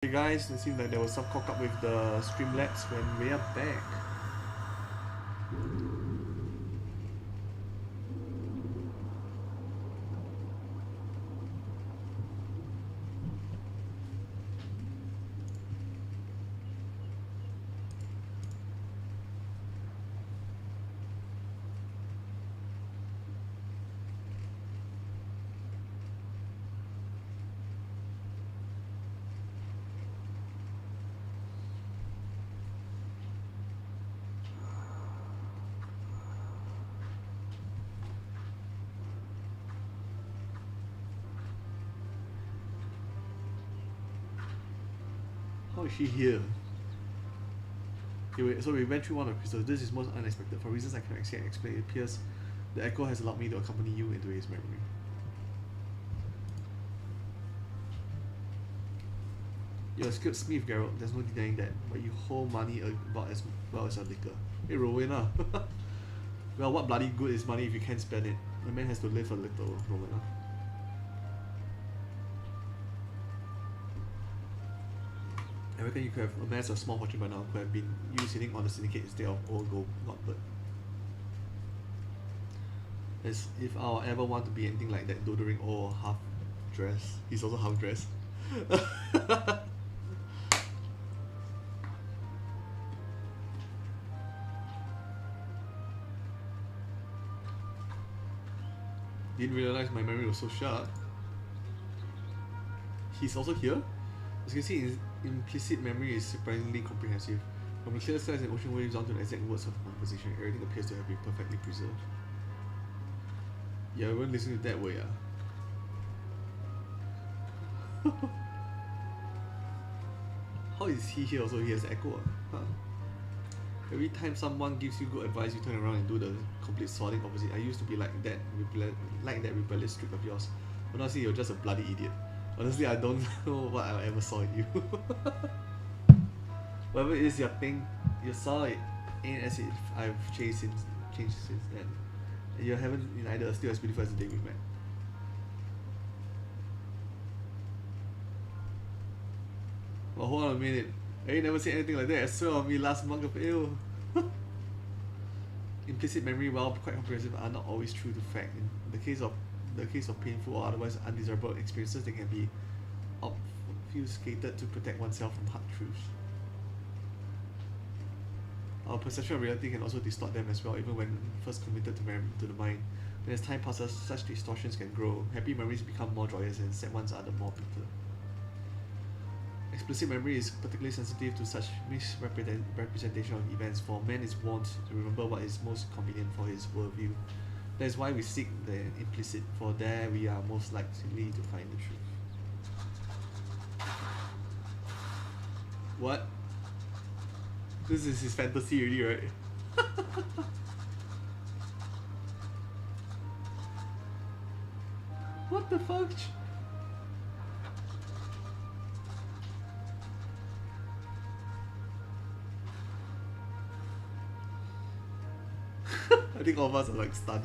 Hey guys, it seems like there was some cock up with the Streamlabs when we are back. How is she here? Okay, wait, so we went through one of the crystals. This is most unexpected. For reasons I cannot exactly explain, it appears the echo has allowed me to accompany you into his memory. You're a skilled smith, Geralt. There's no denying that. But you hold money about as well as your liquor. Hey, Rowena. Well, what bloody good is money if you can't spend it? A man has to live a little, Rowena. I reckon you could have amassed a small fortune by now. Could have been you sitting on the syndicate instead of old gold gauntlet. As if I'll ever want to be anything like that doddering old half dressed. He's also half dressed. Didn't realize my memory was so sharp. He's also here? As you can see, implicit memory is surprisingly comprehensive. From the clear skies and ocean waves down to the exact words of the conversation, everything appears to have been perfectly preserved. Yeah, I won't listen to that way, How is he here also? He has echo, huh? Every time someone gives you good advice, you turn around and do the complete sorting opposite. I used to be like that rebellious streak of yours. But now see, you're just a bloody idiot. Honestly, I don't know what I ever saw in you. Whatever it is your thing, you saw it ain't as if I've changed since then. And you haven't been either still as beautiful as the day we met. Well, hold on a minute. I ain't never said anything like that. I swear on me, last monk of ill. Implicit memory, while quite comprehensive, are not always true to fact. In the case of painful or otherwise undesirable experiences, they can be obfuscated to protect oneself from hard truths. Our perception of reality can also distort them as well, even when first committed to the mind. When as time passes, such distortions can grow. Happy memories become more joyous and sad ones are the more bitter. Explicit memory is particularly sensitive to such misrepresentation of events, for man is wont to remember what is most convenient for his worldview. That is why we seek the implicit, for there we are most likely to find the truth. What? This is his fantasy already, right? What the fuck? I think all of us are like stunned.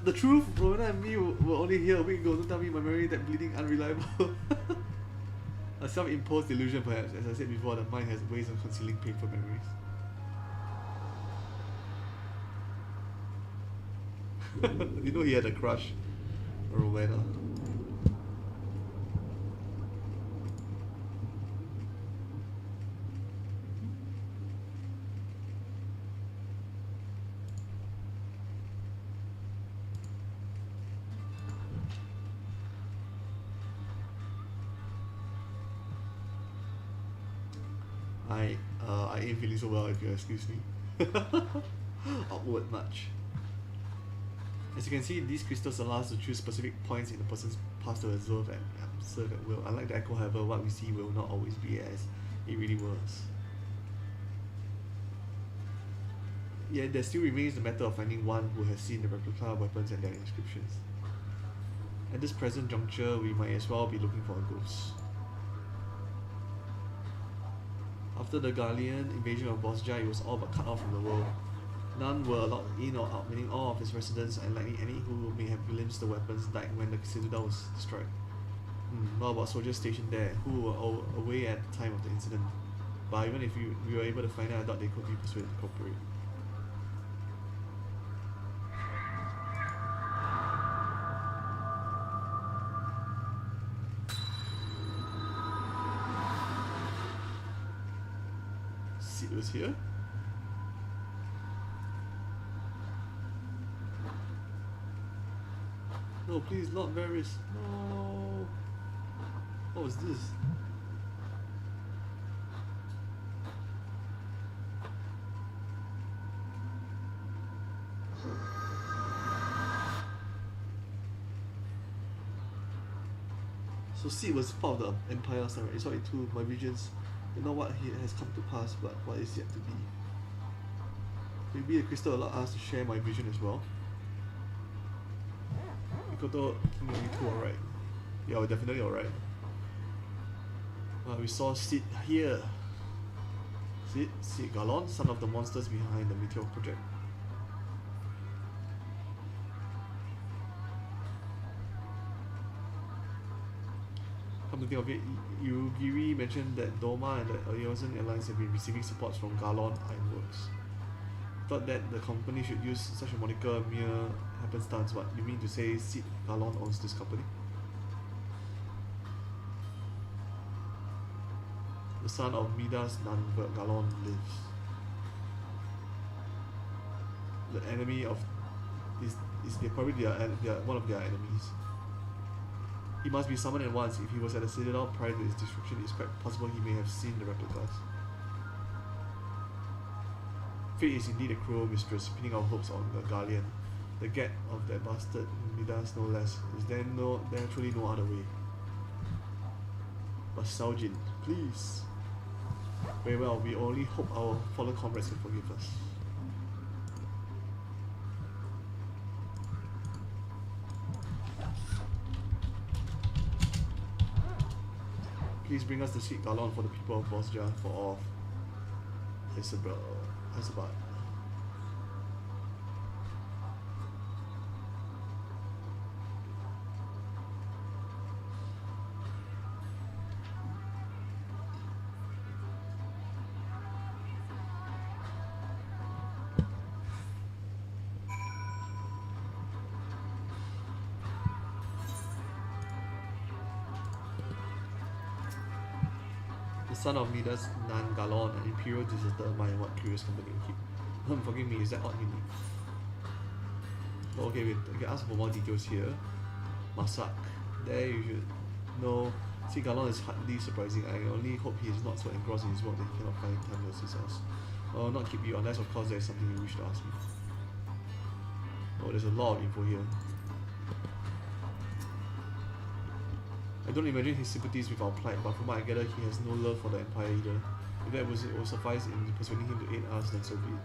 The truth, Rowena and me were only here a week ago. Don't tell me my memory that bleeding unreliable. A self-imposed delusion, perhaps. As I said before, the mind has ways of concealing painful memories. You know he had a crush on Rowena. I ain't feeling so well if you excuse me. Awkward much. As you can see, these crystals allow us to choose specific points in a person's past to observe at will. Unlike the echo, however, what we see will not always be as it really was. Yet there still remains the matter of finding one who has seen the replica weapons and their inscriptions. At this present juncture, we might as well be looking for a ghost. After the Gallian invasion of Bozjan, it was all but cut off from the world. None were allowed in or out, meaning all of its residents, and likely any who may have glimpsed the weapons, died when the citadel was destroyed. What about soldiers stationed there who were away at the time of the incident? But even if we were able to find out, I doubt they could be persuaded to cooperate. Sid was here. No, please, not Varys. No. What was this? So Sid was part of the Empire last time, right? He saw it too, my visions. You know what has come to pass, but what is yet to be. Maybe the crystal allowed us to share my vision as well. Mikoto, King Riku, alright. Yeah, we're definitely alright. We saw Sid here. Sid Galon, son of the monsters behind the Meteor project. Come to think of it, Yugiri mentioned that Doma and the Eosan Alliance have been receiving support from Galon Ironworks. Thought that the company should use such a moniker mere happenstance, but you mean to say Sid Galon owns this company? The son of Midas Nanberg Galon lives. The enemy of is probably one of their enemies. He must be summoned at once. If he was at the Citadel prior to his destruction, it's quite possible he may have seen the replicas. Fate is indeed a cruel mistress, pinning our hopes on the Guardian. The get of that bastard Midas no less. Is there actually no other way? But Saujin, please. Very well, we only hope our fallen comrades can forgive us. Please bring us the sweet Galon for the people of Bozjan for all of Isabel. Son of Midas Nan Galon, an imperial deserter, my what curious company keep. Forgive me, is that odd meaning? Okay, we can ask for more details here. Masak. There you should know. See, Galon is hardly surprising. I only hope he is not so engrossed in his work that he cannot find time to assist us. Well, not keep you, unless of course there is something you wish to ask me. Oh, there's a lot of info here. I don't imagine his sympathies with our plight, but from what I gather, he has no love for the Empire either. If that will suffice in persuading him to aid us, then so be it.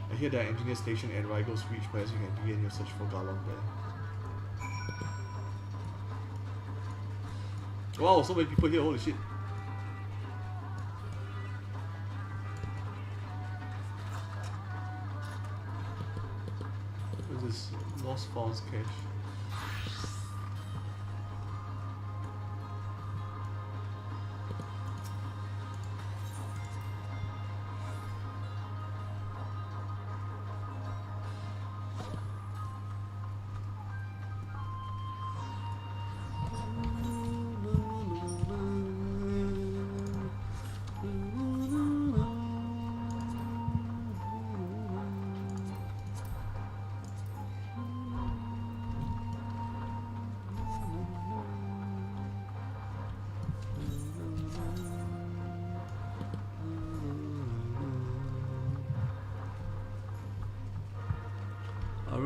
I hear there are engineers stationed at Rigo's Reach, perhaps you can begin your search for Galon there. Wow, so many people here, holy shit. What is this? Lost Falls cache.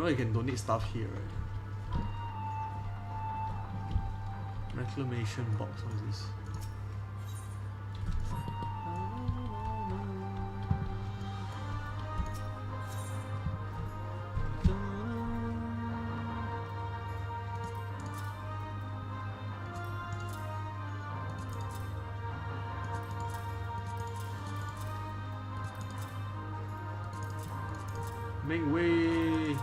You can donate stuff here, right? Reclamation box, what is this? Make way!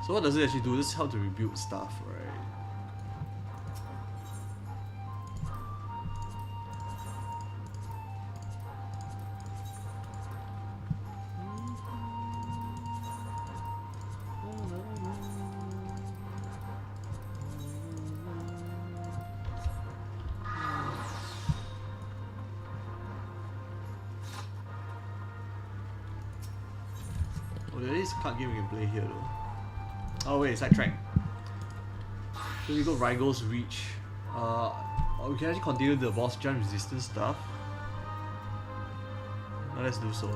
So what does it actually do? This helps to rebuild stuff, right? Oh, there is a card game we can play here though. Oh wait, sidetrack. So we go Rygo's Reach. We can actually continue the Bozjan resistance stuff. Now let's do so.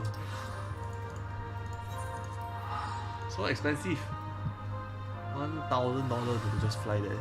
So expensive. $1,000 to just fly there.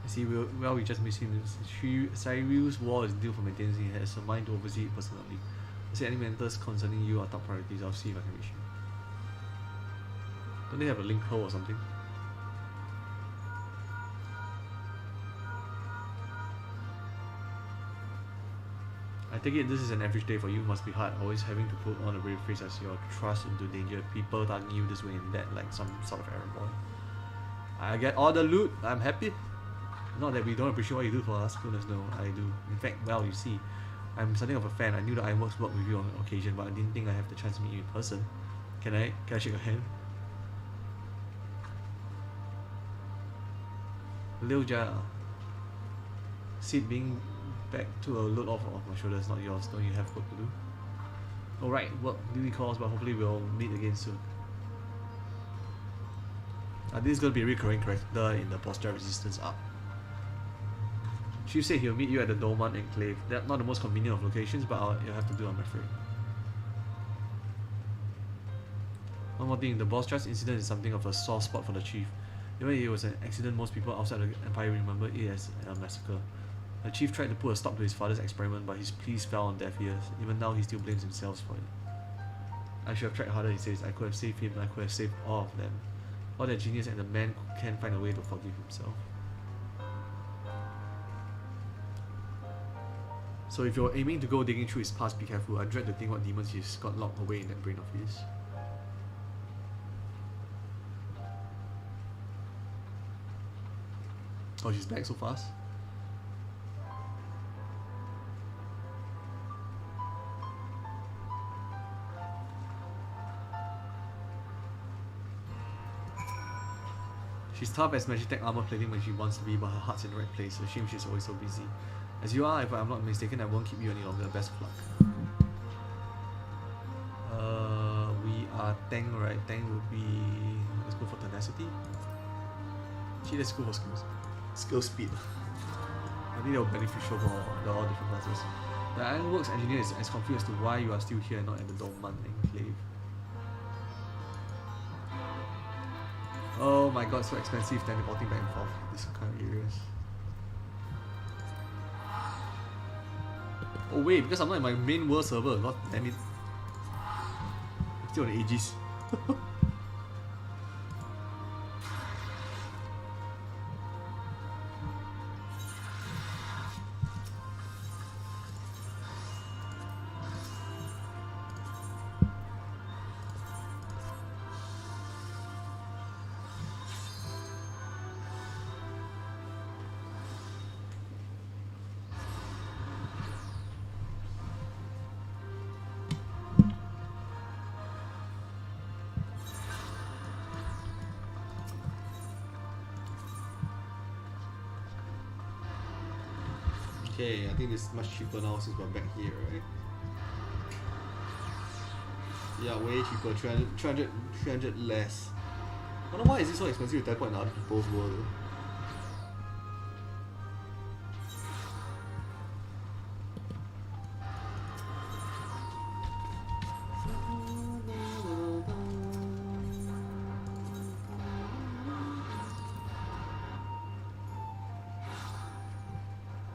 See, well, we just missed him. Cyril's war is due for maintenance. He has a mind to oversee it personally. Say any matters concerning you are top priorities. I'll see if I can reach him. Don't they have a link hole or something? I take it this is an average day for you. Must be hard, always having to put on a brave face as your trust into danger. People targeting you this way and that like some sort of errand boy. I get all the loot. I'm happy. Not that we don't appreciate what you do for us, goodness no, I do. In fact, well, you see, I'm something of a fan. I knew that Ironworks worked with you on occasion, but I didn't think I have the chance to meet you in person. Can I shake your hand? Liuja. Sid being back to a load off of my shoulders, not yours. Don't you have work to do? Alright, work duty calls, but hopefully we'll meet again soon. This is going to be a recurring character in the Bozjan Resistance arc. Chief said he'll meet you at the Dolman Enclave. That's not the most convenient of locations, but you'll have to do, I'm afraid. One more thing, the Bozjan incident is something of a sore spot for the Chief. Even if it was an accident, most people outside the Empire remember it as a massacre. The Chief tried to put a stop to his father's experiment, but his pleas fell on deaf ears. Even now, he still blames himself for it. I should have tried harder, he says. I could have saved him, I could have saved all of them. All that genius and the man can't find a way to forgive himself. So if you're aiming to go digging through his past, be careful. I dread to think what demons he's got locked away in that brain of his. Oh, she's back so fast? She's tough as Magitech armor plating when she wants to be, but her heart's in the right place. A shame she's always so busy. As you are, if I'm not mistaken, I won't keep you any longer. Best of luck. We are Tang, right? Tang would be... Let's go for tenacity. Actually, let's go for skills. Skill speed. I think that will be beneficial for all different classes. The Ironworks engineer is as confused as to why you are still here and not at the Dolman Enclave. Oh my god, so expensive teleporting back and forth these kind of areas. Oh wait, because I'm not in my main world server, god damn it. I'm still on the Aegis. Okay, I think it's much cheaper now since we're back here, right? Yeah, way cheaper, 300 less. I don't know why is it so expensive to teleport in other people's world though.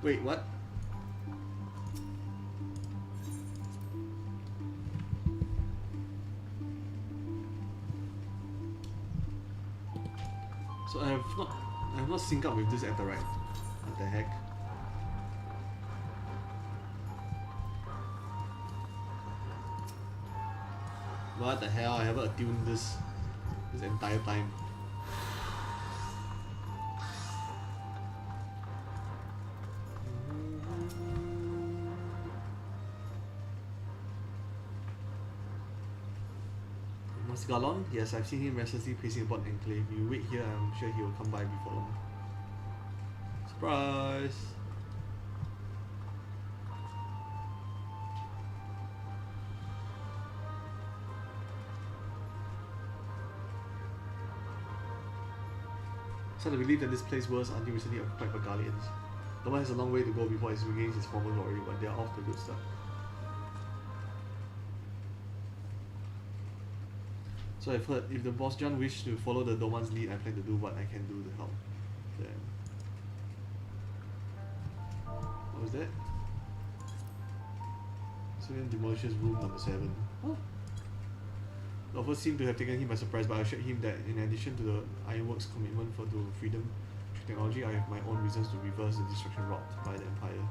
Wait, what? So I have not synced up with this at the right. What the heck? What the hell? I haven't attuned this entire time. Galon? Yes, I've seen him restlessly pacing about Enclave. You wait here, I'm sure he will come by before long. Surprise! So I believe that this place was until recently occupied by Guardians. The one has a long way to go before it regains its former glory, but they are off to good start. So I've heard if the Bozjan wish to follow the Doman's lead, I plan to do what I can do to help them. What was that? Civilian demolishes room number 7. Oh. The offer seemed to have taken him by surprise, but I assured him that in addition to the Ironworks commitment to freedom through technology, I have my own reasons to reverse the destruction wrought by the Empire.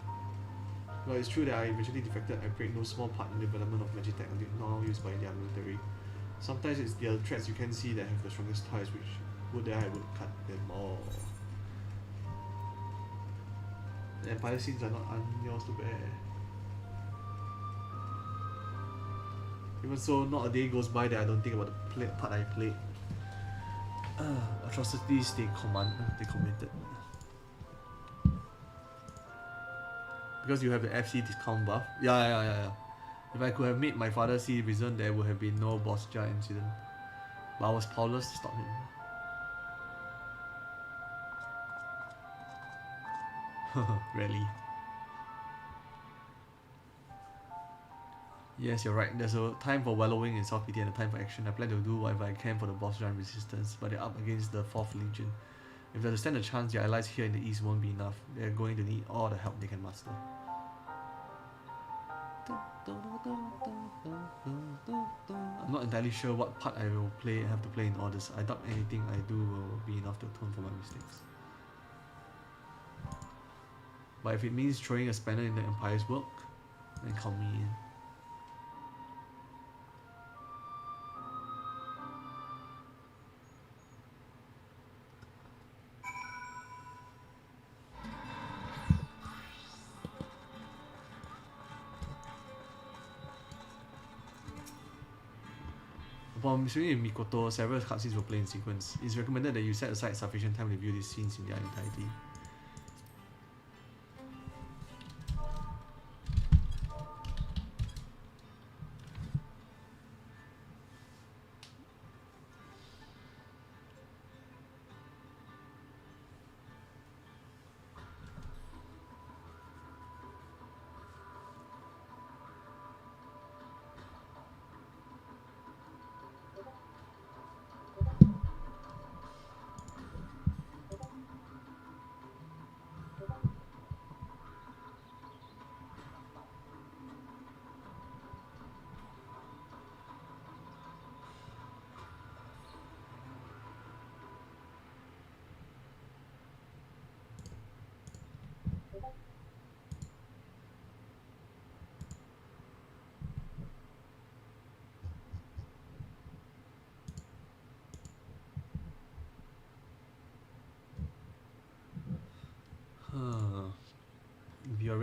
While it's true that I eventually defected, I played no small part in the development of Magitech now used by their military. Sometimes it's the threats you can see that have the strongest ties, which would I would cut them all. The Empire scenes are not yours to bear. Even so, not a day goes by that I don't think about the part I played. Atrocities they committed. Because you have the FC discount buff. Yeah. If I could have made my father see reason, there would have been no Bozjan incident. But I was powerless to stop him. Really? Yes, you're right. There's a time for wallowing in self-pity and a time for action. I plan to do whatever I can for the Bozjan resistance, but they're up against the 4th Legion. If they stand a chance, their allies here in the east won't be enough. They're going to need all the help they can muster. I'm not entirely sure what part I will have to play in all this. I doubt anything I do will be enough to atone for my mistakes. But if it means throwing a spanner in the Empire's work, then count me in. Upon swimming in Mikoto, several cutscenes will play in sequence. It's recommended that you set aside sufficient time to view these scenes in their entirety.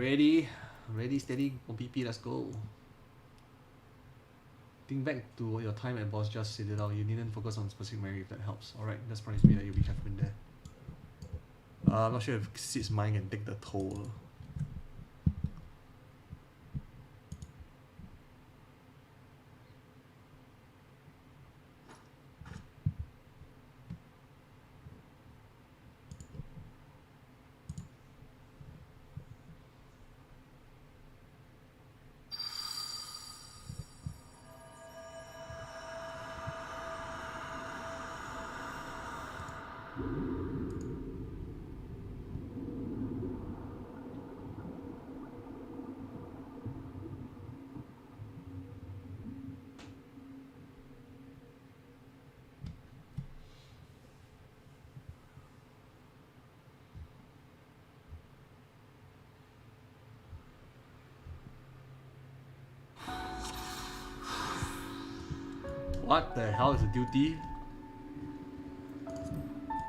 Ready? Ready, steady, OPP, let's go. Think back to your time at Boss Just Sit It Out. You didn't focus on specific memory if that helps. Alright, that's promise me that you'll be careful in there. I'm not sure if Sid's mind can take the toll. What the hell is the duty?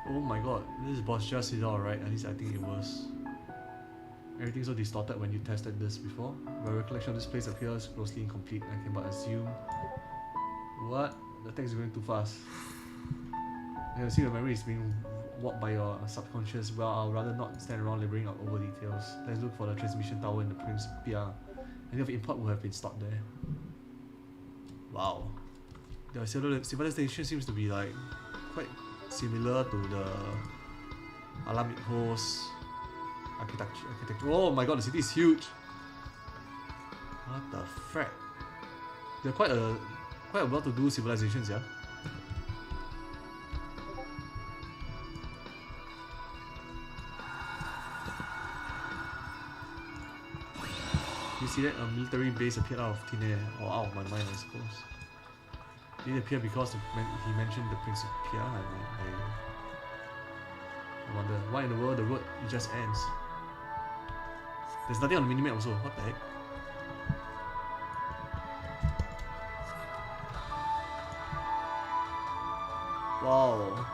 Oh my god, this is Boss Just Sit It Out, right? At least I think it was. Everything's so distorted when you tested this before. My recollection of this place appears grossly incomplete. I can but assume. What? The text is going too fast. I can see the memory is being warped by your subconscious. Well, I'll rather not stand around laboring out over details. Let's look for the transmission tower in the Principia. Any of input will have been stopped there. Wow. The civilization seems to be like quite similar to the Alamid host architecture. Oh my god, the city is huge. What the frack? They're quite a well-to-do civilizations, yeah. You see that a military base appeared out of thin air, or out of my mind, I suppose. Did it appear because he mentioned the Principia? I wonder, why in the world the road it just ends? There's nothing on the minimap also, what the heck? Wow.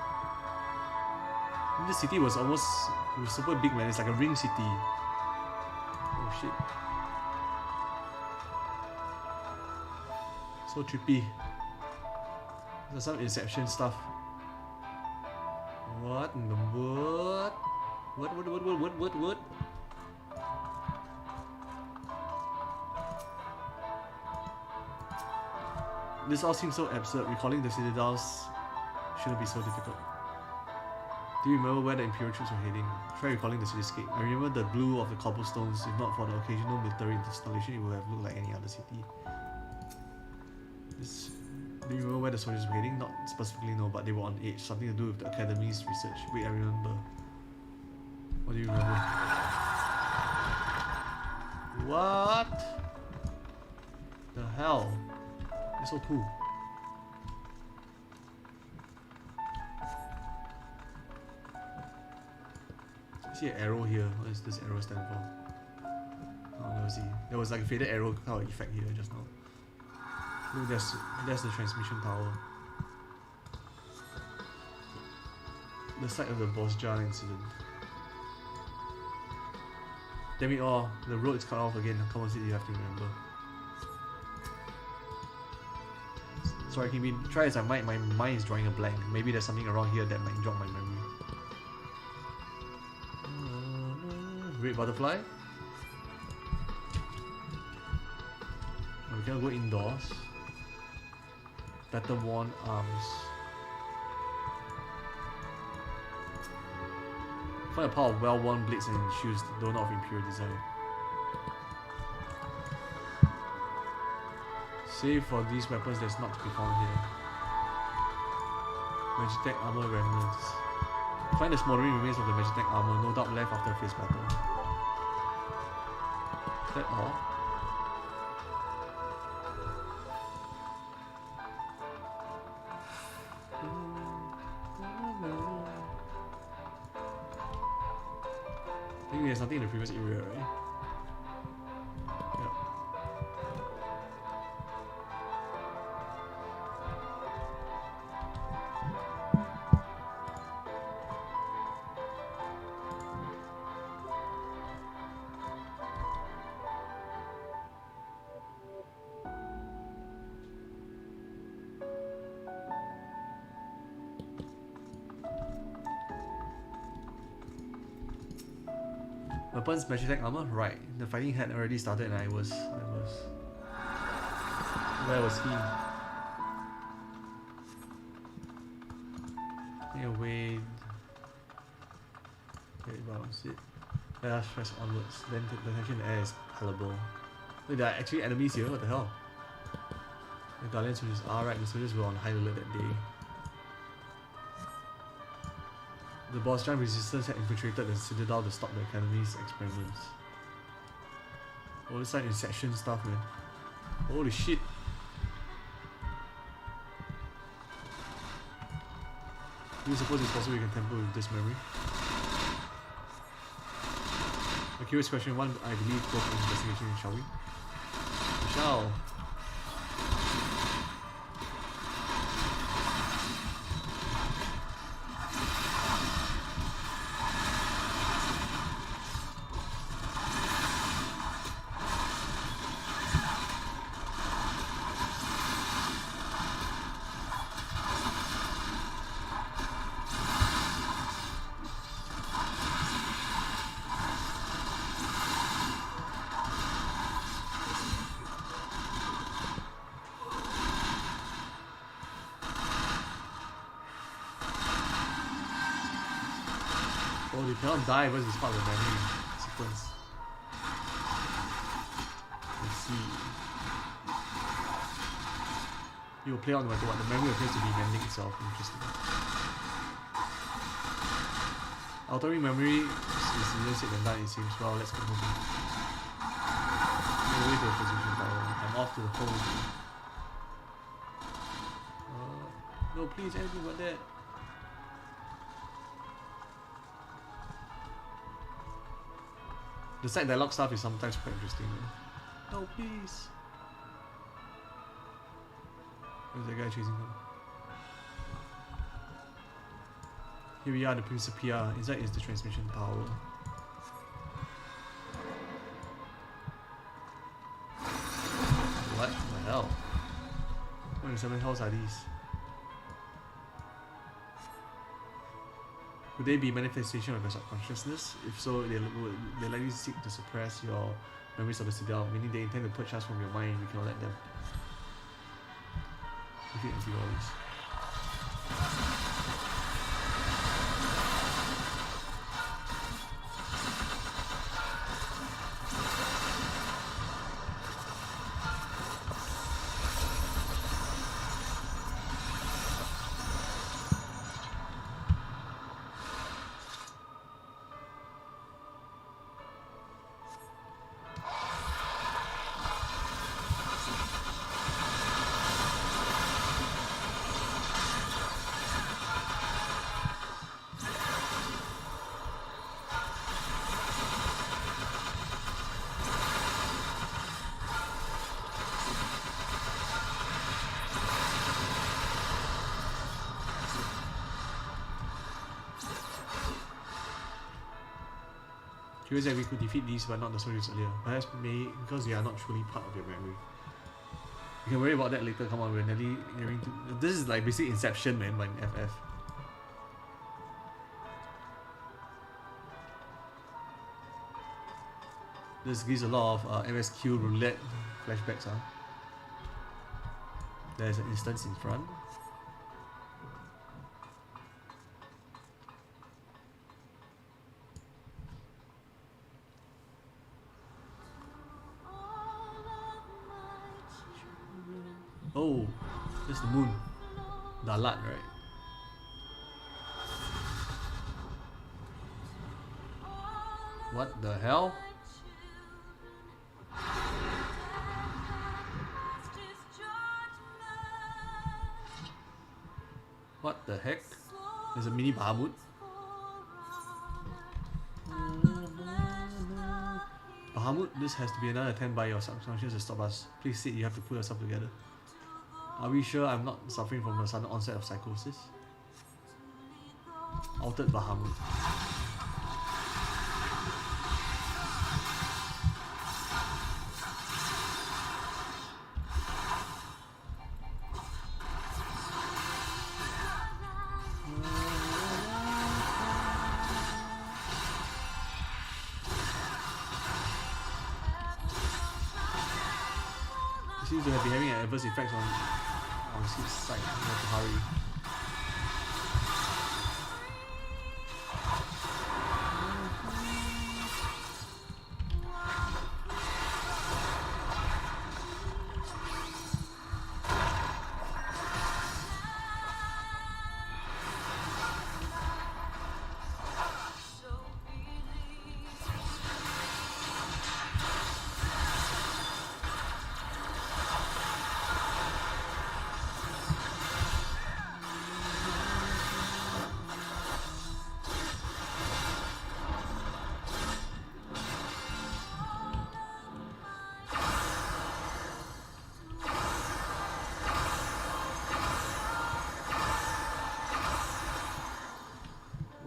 This city was super big, man. It's like a ring city. Oh shit. So trippy. There's some Inception stuff. What in the world? What? This all seems so absurd. Recalling the citadels shouldn't be so difficult. Do you remember where the Imperial troops were heading? Try recalling the cityscape. I remember the blue of the cobblestones. If not for the occasional military installation, it would have looked like any other city. Do you remember where the soldiers were heading? Not specifically, no, but they were on edge. Something to do with the Academy's research. Wait, I remember. What do you remember? What? The hell? That's so cool. I see an arrow here. What does this arrow stand for? Oh, let me see. There was like a faded arrow kind of effect here just now. Look, that's the transmission tower. The site of the Bozjan incident. Damn it all, the road is cut off again. Come on, you have to remember. Sorry, can be try as I might, my mind is drawing a blank. Maybe there's something around here that might jog my memory. Red butterfly? Oh, we cannot go indoors. Better worn arms. Find a pile of well-worn blades and shoes, though not of impure design. Save for these weapons that's not to be found here. Magitech armor remnants. Find the smoldering remains of the Magitech armor, no doubt left after a fierce battle. Is that all? I think there's nothing in the previous area, right? Yep. Weapons, magic attack, armor? Right. The fighting had already started and I was... Where was he? Wait. Wait, bounce it. Let us press onwards. Then the tension in the air is palatable. Wait, there are actually enemies here? What the hell? The Guardian soldiers. Alright, the soldiers were on high alert that day. The Bozjan resistance had infiltrated the citadel to stop the Academy's experiments. Oh, this like Inception stuff, man. Holy shit. Do you suppose it's possible you can tamper with this memory? A curious question, one I believe go for investigation, shall we? We shall. Oh, they cannot die because it's part of the memory sequence. Let's see. You will play on no matter what. The memory appears to be mending itself. Interesting. Altering memory is easier said than done, it seems. Well, let's get moving. Away to the position tower. I'm off to the hole. No, please, anything but that. The side dialogue stuff is sometimes quite interesting. Though. No, please. Where's that guy chasing him? Here we are, the Principia. Inside is the transmission tower. What the hell? What in seven hells are these? Could they be manifestation of your subconsciousness? If so, they likely seek to suppress your memories of the citadel, meaning they intend to purge us from your mind. We cannot let them. Defeat antibodies. Curious that we could defeat these but not the soldiers earlier. Perhaps because they are not truly part of your memory. You can worry about that later, come on, we're nearly nearing to... This is like basically Inception, man, by FF. This gives a lot of MSQ roulette flashbacks, huh? There's an instance in front. Oh, that's the moon. Dalat, right? What the hell? What the heck? There's a mini Bahamut. Bahamut, this has to be another attempt by your subconscious to stop us. Please sit, you have to put yourself together. Are we sure I'm not suffering from a sudden onset of psychosis? Altered Bahamut. seems to have been having an adverse effect on his side. You have to hurry.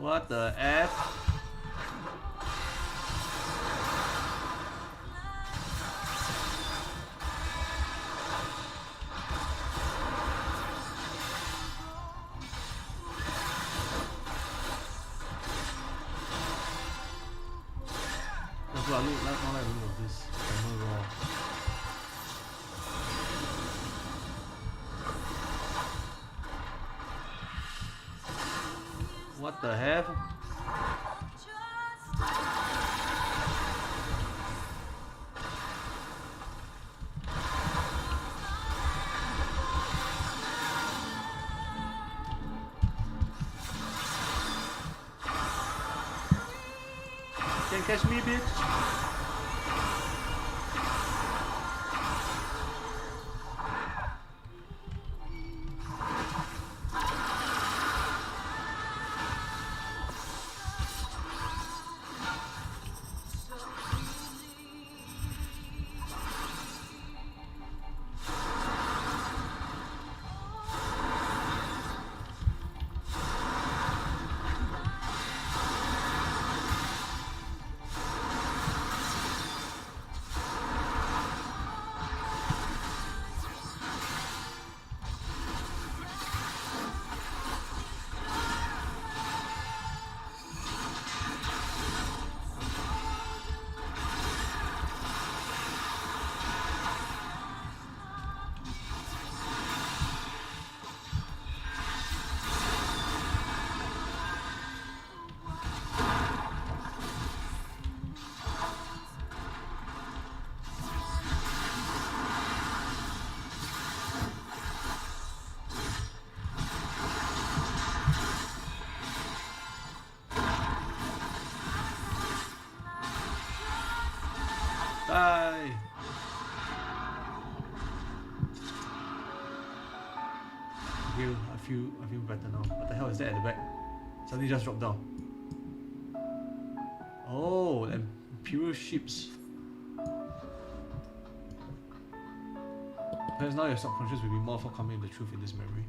What the F? That's what I look like, not like look of this. I'm raw. What the hell? Can't catch me, bitch. Die! I feel better now. What the hell is that at the back? Suddenly just dropped down. Oh, Imperial ships. Perhaps now your subconscious will be more forthcoming with the truth in this memory.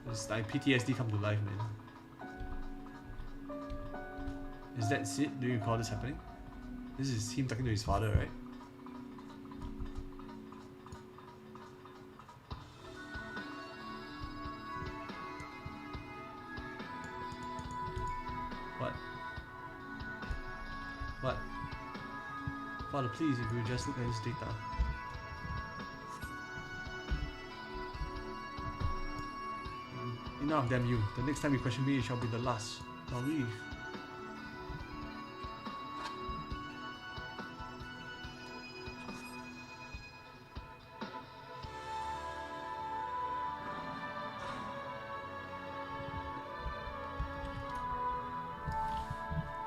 It's like PTSD come to life, man. Is that Sid? Do you recall this happening? This is him talking to his father, right? What? What? Father, please, if you just look at his data. Enough, damn you. The next time you question me, it shall be the last. Now leave.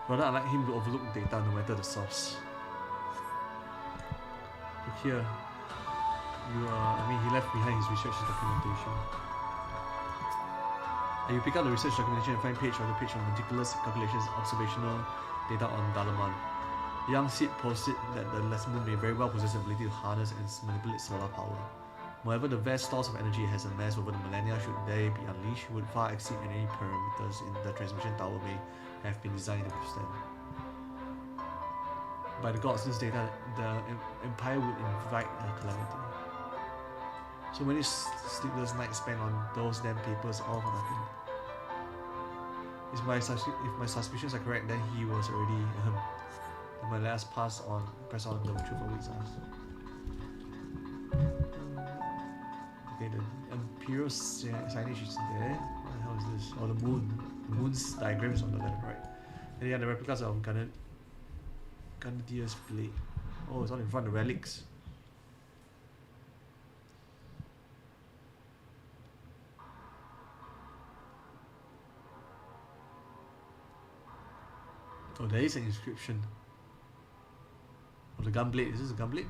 Rather, I like him to overlook data no matter the source. Look here. He left behind his research documentation. And you pick up the research documentation and find page after page on meticulous calculations, observational data on Dalaman. Young Sid posted that the Lesmon may very well possess the ability to harness and manipulate solar power. Moreover, the vast stores of energy it has amassed over the millennia, should they be unleashed, would far exceed any parameters in the transmission tower may have been designed to withstand. By the gods, this data, the Empire would invite a calamity. So many sleepless nights spent on those damn papers, all for nothing. If my suspicions are correct, then he was already my last press on the truth awaits us. Okay, the Imperial signage is there. What the hell is this? Oh, the moon. The moon's diagram is on the left, right? And yeah, the replicas of Grenadier's blade. Oh, it's all in front of the relics. Oh, there is an inscription. Oh, the gunblade. Is this a gunblade?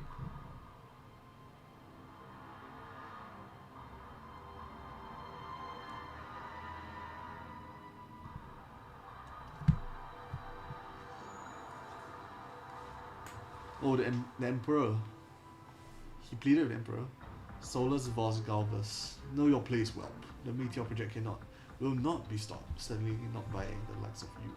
Oh, the Emperor. He pleaded with the Emperor. Solus vos galvus. Know your place, whelp. The meteor project will not be stopped. Certainly not by the likes of you.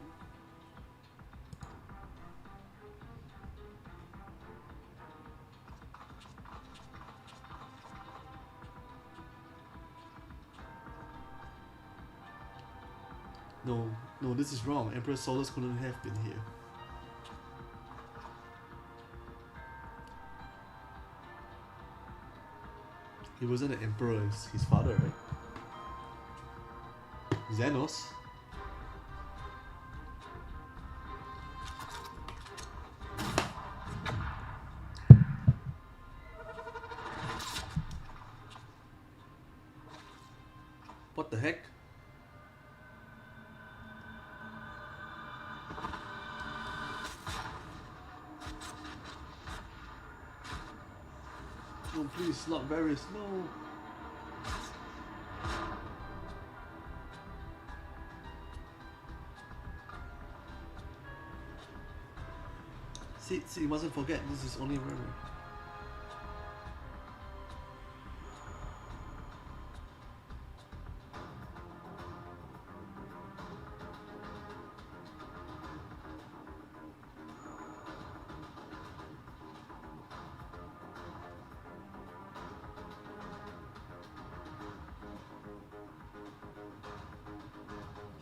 No, this is wrong. Emperor Solus couldn't have been here. He wasn't an emperor, it's his father, right? Xenos? What the heck? No, please, not Varys, no! See, you mustn't forget, this is only a memory.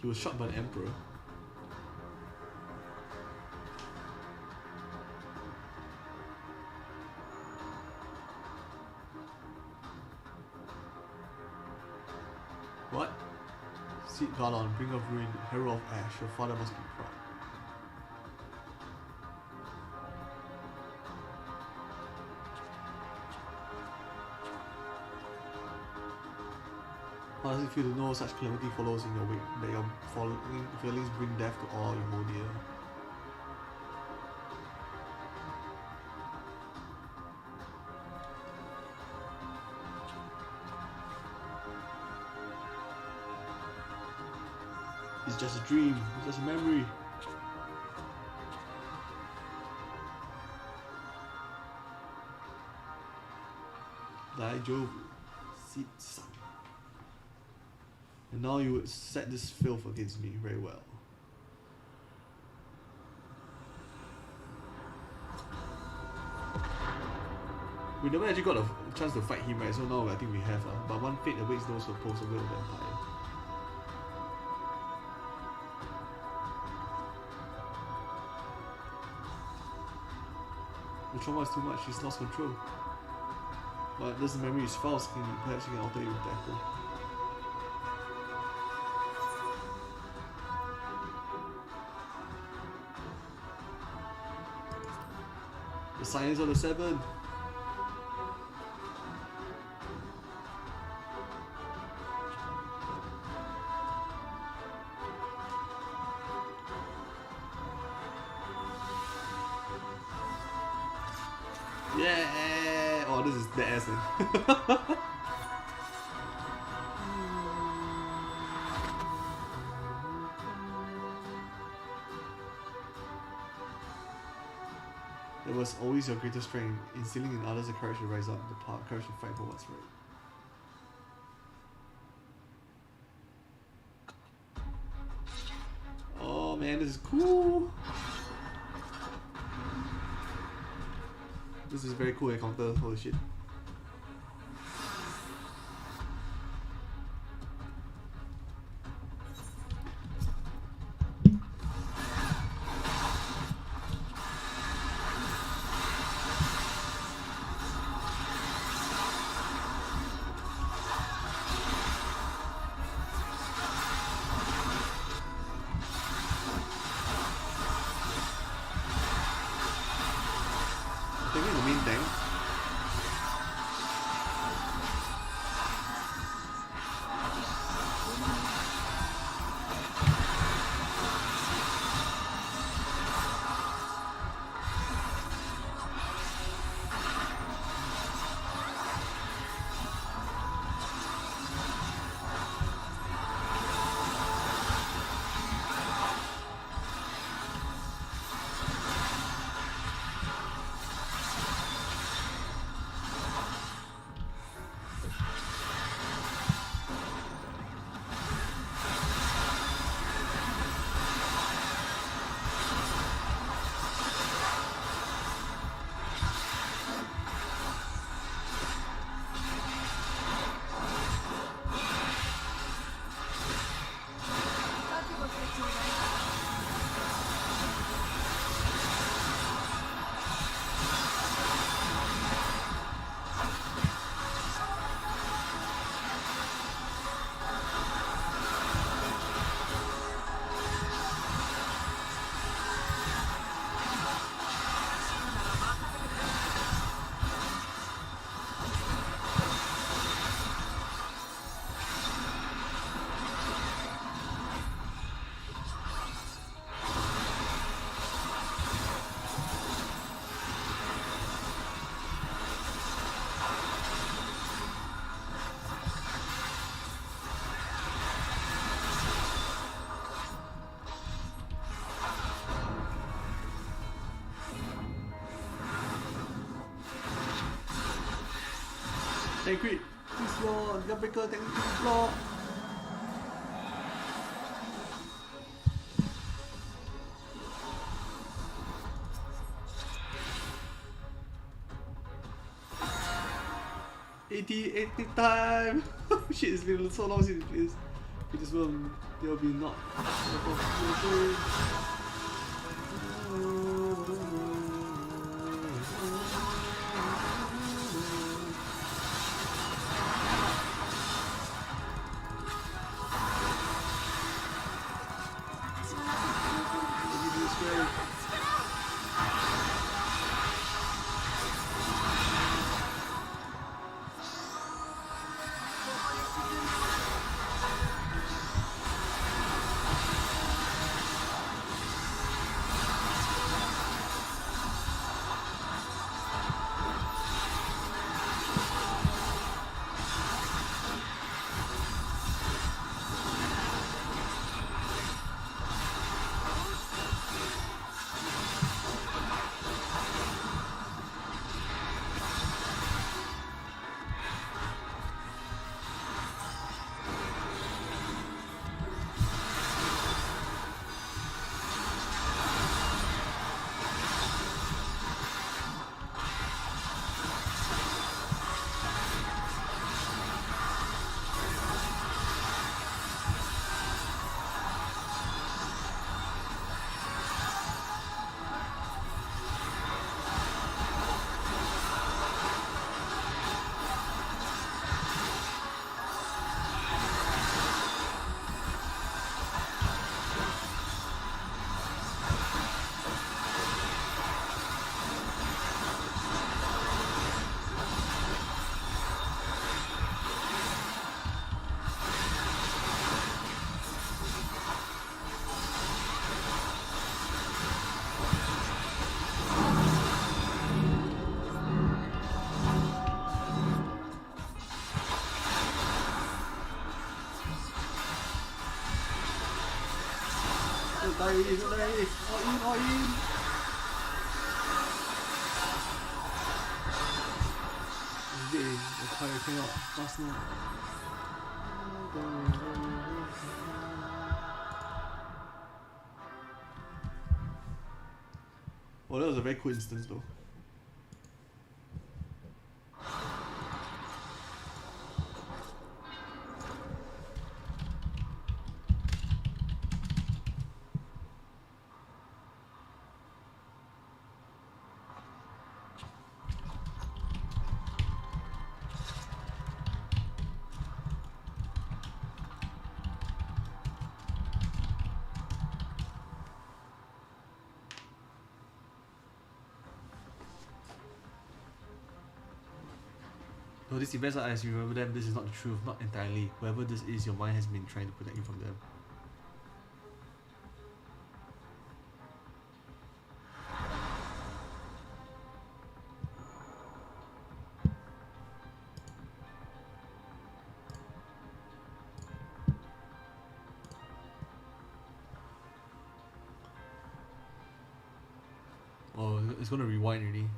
He was shot by the Emperor. What? Seat Galon, Bringer of Ruin, Hero of Ash, your father must be proud. How does it feel to know such calamity follows in your wake, that your failings bring death to all you hold dear? It's just a dream, it's just a memory. Daijovu, Seat Sun. And now you would set this filth against me very well. We never actually got a chance to fight him, right? So now I think we have. But one fate awaits those who oppose the will of the Empire. The trauma is too much, he's lost control. But this memory is false, perhaps you can alter it with the echo. The Science of the Seven. Yeah! Oh, this is the essence. It was always your greatest strength, instilling in others the courage to rise up, the courage to fight for what's right. Oh man, this is cool! This is a very cool encounter, holy shit. I crit. Please block. Gunbreaker, technically block. '80 time! Shit, it's been so long since we played this. Okay, this one, there will be not. Don't die, don't die. All in. He's dead. The fire came out last night. Oh, that was a very cool instance though. No, these events are as you remember them, this is not the truth, not entirely. Whoever this is, your mind has been trying to protect you from them. Oh, it's gonna rewind already.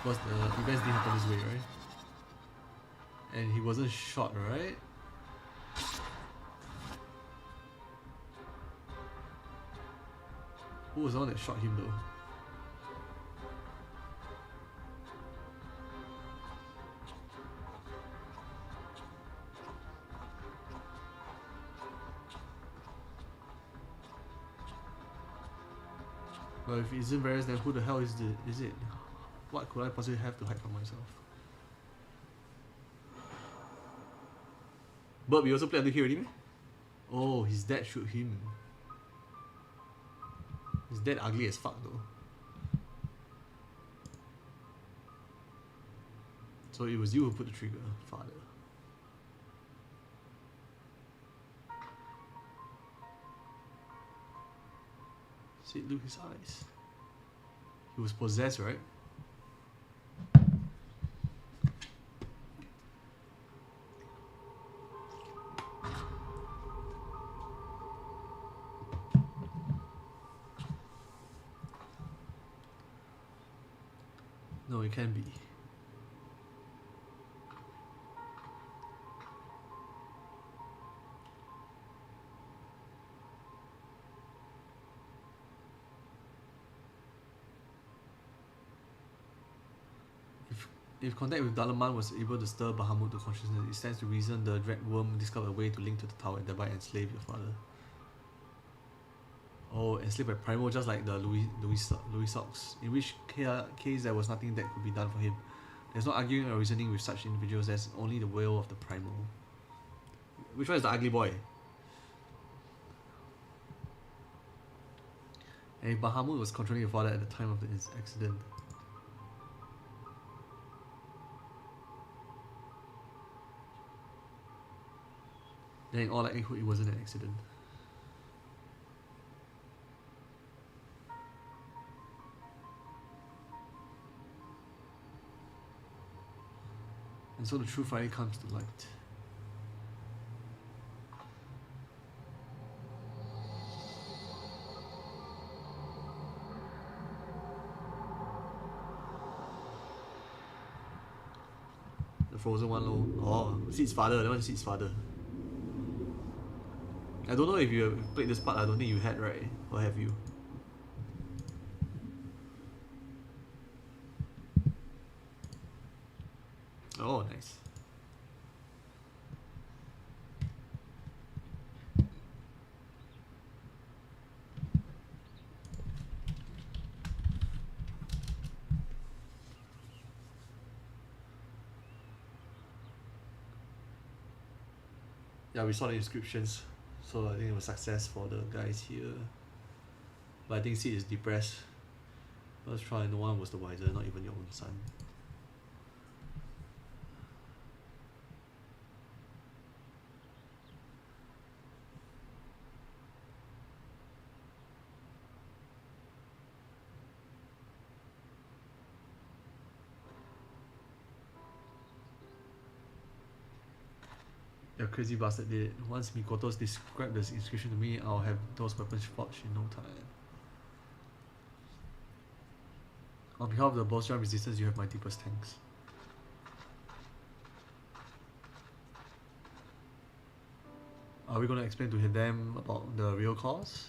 Because the events didn't happen this way, right? And he wasn't shot, right? Who was the one that shot him though? But if it isn't Varys, then who the hell is it? What could I possibly have to hide from myself? But we also played under here already, man. Oh, his dad shoot him. His dad ugly as fuck though. So it was you who put the trigger, father. See, look his eyes. He was possessed, right? No, it can be. If contact with Dalaman was able to stir Bahamut to consciousness, it stands to reason the dread worm discovered a way to link to the tower and thereby enslave your father. Oh, enslaved by Primal, just like the Louis Socks. In which case there was nothing that could be done for him. There's no arguing or reasoning with such individuals, there's only the will of the Primal. Which one is the ugly boy? And if Bahamut was controlling your father at the time of the accident, then in all likelihood it wasn't an accident. And so the truth finally comes to light. The frozen one low. Oh, Sid's father, that one is Sid's father. I don't know if you have played this part, I don't think you had, right? Or have you? Oh, nice. Yeah, we saw the inscriptions, so I think it was success for the guys here. But I think Sid is depressed. Let's try, no one was the wiser, not even your own son. The crazy bastard did it. Once Mikoto's described this inscription to me, I'll have those weapons forged in no time. On behalf of the Bozjan resistance, you have my deepest thanks. Are we going to explain to them about the real cause?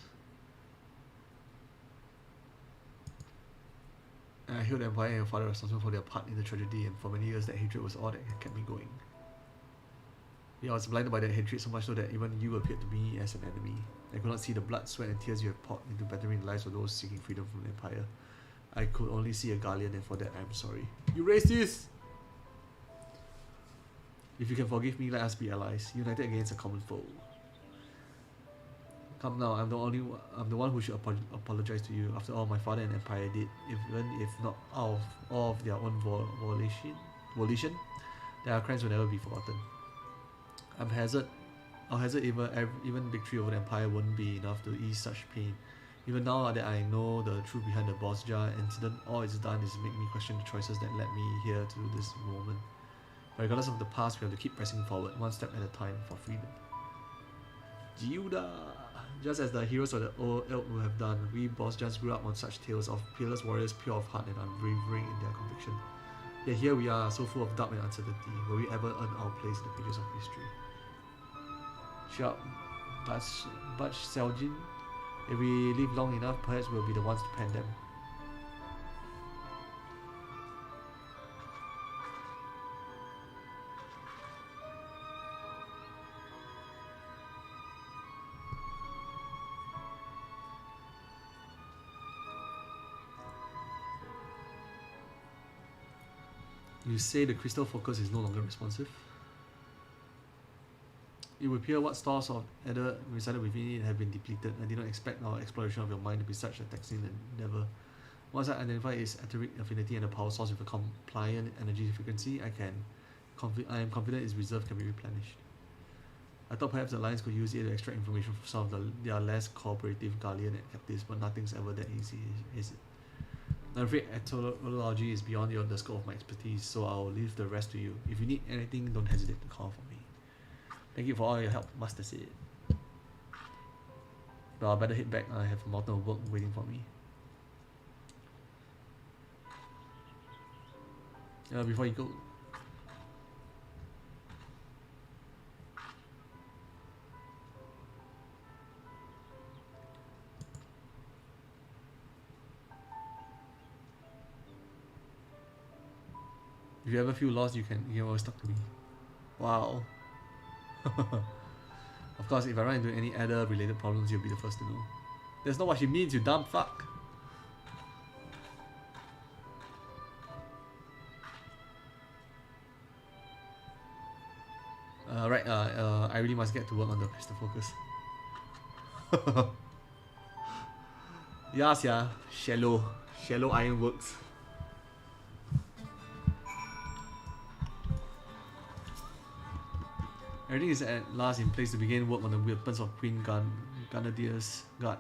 And I held the Empire and your father responsible for their part in the tragedy, and for many years that hatred was all that kept me going. Yeah, I was blinded by that hatred so much so that even you appeared to me as an enemy. I could not see the blood, sweat and tears you have poured into bettering the lives of those seeking freedom from the Empire. I could only see a Guardian, and for that I'm sorry. You racist! If you can forgive me, let us be allies, united against a common foe. Come now, I'm the one who should apologize to you. After all, my father and Empire did, even if not out of all of their own volition, their crimes will never be forgotten. I'll hazard even victory over the Empire wouldn't be enough to ease such pain. Even now that I know the truth behind the Bozjan incident, all it's done is make me question the choices that led me here to this moment. But regardless of the past, we have to keep pressing forward, one step at a time, for freedom. Jiuda! Just as the heroes of the old ilk would have done, we Bozjans grew up on such tales of peerless warriors pure of heart and unwavering in their conviction. Yet here we are, so full of doubt and uncertainty. Will we ever earn our place in the pages of history? Shut up, Butch Seljin. If we live long enough, perhaps we'll be the ones to pen them. You say the crystal focus is no longer responsive? It would appear what stores of ether resided within it have been depleted. I did not expect our exploration of your mind to be such a taxing endeavor. Once I identify its etheric affinity and the power source with a compliant energy frequency, I am confident its reserve can be replenished. I thought perhaps the Alliance could use it to extract information from some of their less cooperative Guardian and captives, but nothing's ever that easy, is it? I'm afraid etholology is beyond the scope of my expertise, so I'll leave the rest to you. If you need anything, don't hesitate to call for me. Thank you for all your help, Master said. But I better head back, I have a mountain of work waiting for me. Before you go, if If you ever feel lost, you can always talk to me. Wow. Of course, if I run into any other related problems, you'll be the first to know. That's not what she means, you dumb fuck. Right, I really must get to work on the crystal focus. Yes, yeah, shallow ironworks. Everything is at last in place to begin work on the weapons of Queen Grenadier's Guard.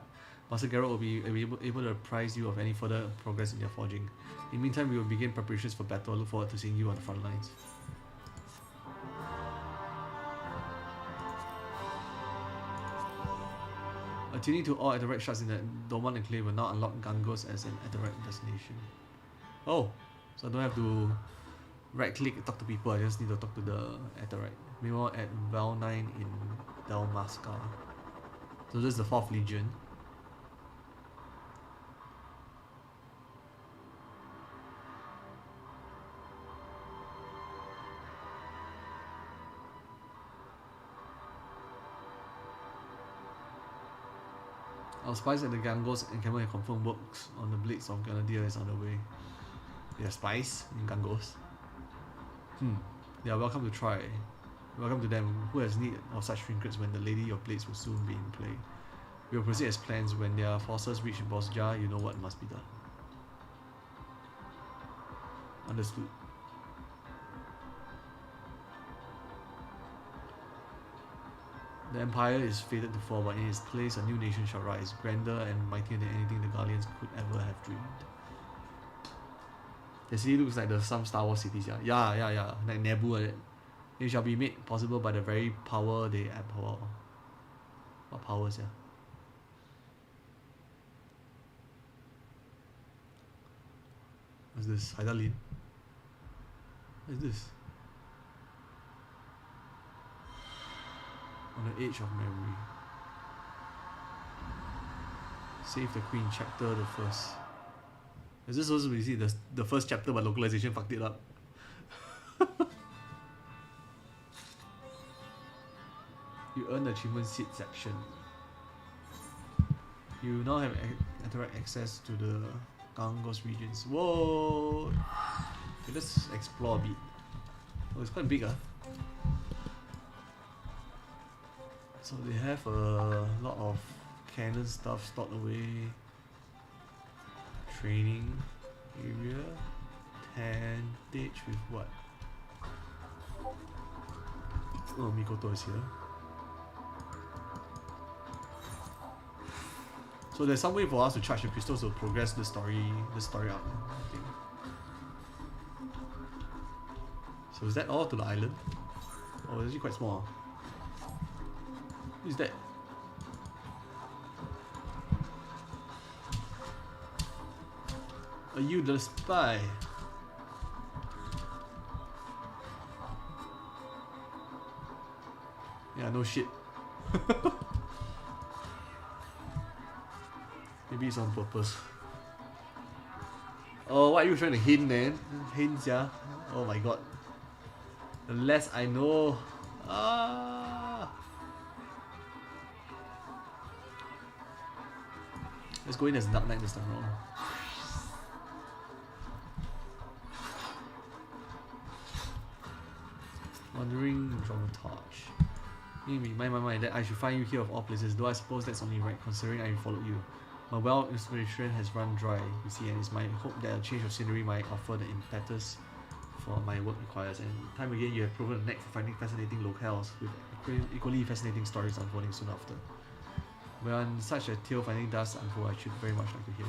Master Garrett will be able to apprise you of any further progress in your forging. In the meantime, we will begin preparations for battle. I look forward to seeing you on the front lines. Attuning to all Etherite shards in the Dormant Enclave will now unlock Gangos as an Etherite destination. Oh, so I don't have to right click talk to people, I just need to talk to the Etherite. Meanwhile at Val 9 in Dalmasca. So this is the 4th Legion. Our spies at the Gangos encampment have confirmed works on the Blades of Grenadier is underway. They have spies in Gangos. They are welcome to try. Welcome to them. Who has need of such trinkets when the Lady of Blades will soon be in play? We will proceed as plans. When their forces reach Bozjan, you know what must be done. Understood. The Empire is fated to fall, but in its place a new nation shall rise, grander and mightier than anything the Guardians could ever have dreamed. The city looks like some Star Wars cities, yeah. Yeah, like Naboo like that. It shall be made possible by the very power they abhor. What powers, yeah? What's this? Haidalin? What is this? On the Edge of Memory. Save the Queen, chapter the first. Is this supposed to be the first chapter but localization fucked it up? You earn the achievement seed section. You now have direct access to the Gangos regions. Whoa! Okay, let's explore a bit. Oh, it's quite big, So they have a lot of cannon stuff stored away. Training area. Tentage with what? Oh, Mikoto is here. So there's some way for us to charge the crystals to progress the story up, I think. So is that all to the island? Oh, it's actually quite small. What is that? Are you the spy? Yeah, no shit. Maybe it's on purpose. Oh, what are you trying to hint, man? Hints, yeah? Oh my god. The less I know. Let's go in as Dark Knight this time around. Wandering Dramatage. Maybe, my, that I should find you here of all places, though I suppose that's only right, considering I followed you. My well of inspiration has run dry, you see, and it's my hope that a change of scenery might offer the impetus for my work requires. And time again, you have proven a knack for finding fascinating locales, with equally fascinating stories unfolding soon after. When such a tale finally does unfold, I should very much like to hear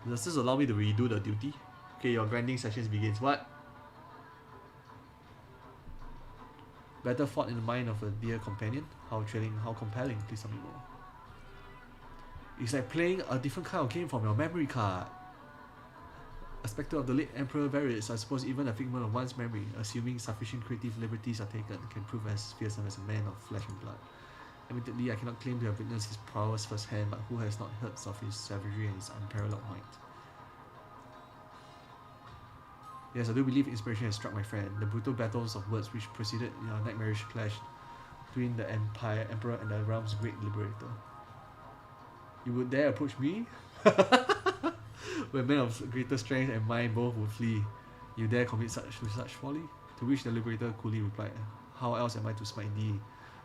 it. Does this allow me to redo the duty? Okay, your grinding sessions begins. What? Battle fought in the mind of a dear companion? How thrilling, how compelling, please tell me more. It's like playing a different kind of game from your memory card. A spectre of the late Emperor Varys, I suppose even a figment of one's memory, assuming sufficient creative liberties are taken, can prove as fearsome as a man of flesh and blood. Admittedly, I cannot claim to have witnessed his prowess firsthand, but who has not heard of his savagery and his unparalleled might? Yes, I do believe inspiration has struck my friend. The brutal battles of words which preceded a nightmarish clash between the emperor and the realm's great liberator. You would dare approach me? When men of greater strength and mind both would flee, you dare commit such folly? To which the liberator coolly replied, how else am I to smite thee,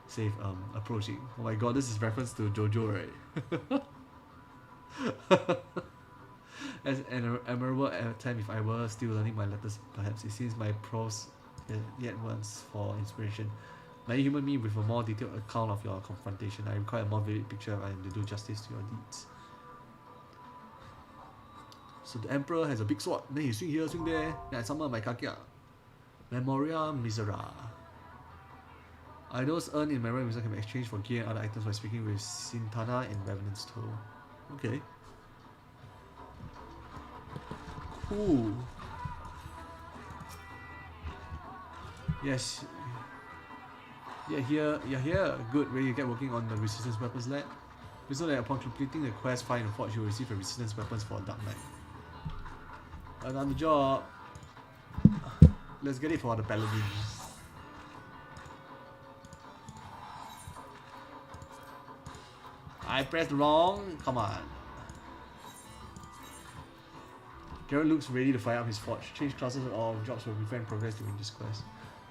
save approaching? Oh my god, this is reference to Jojo, right? As an admirable attempt, if I were still learning my letters, perhaps it seems my prose yet wants for inspiration. Like human me with a more detailed account of your confrontation. I require a more vivid picture if I am to do justice to your deeds. So the emperor has a big sword, then he swing here, swing there, then I summon my kakia. Memoria Misera. Idols earned in Memoria Misera can be exchanged for gear and other items by speaking with Sintana in Revenant's Toe. Okay. Cool. Yes. You're here. Good. Ready to get working on the resistance weapons lab? Please know that upon completing the quest, find and forge, you will receive a resistance weapons for a Dark Knight. Another job. Let's get it for the paladin. I pressed wrong. Come on. Garrett looks ready to fire up his forge. Change classes or jobs will prevent progress during this quest.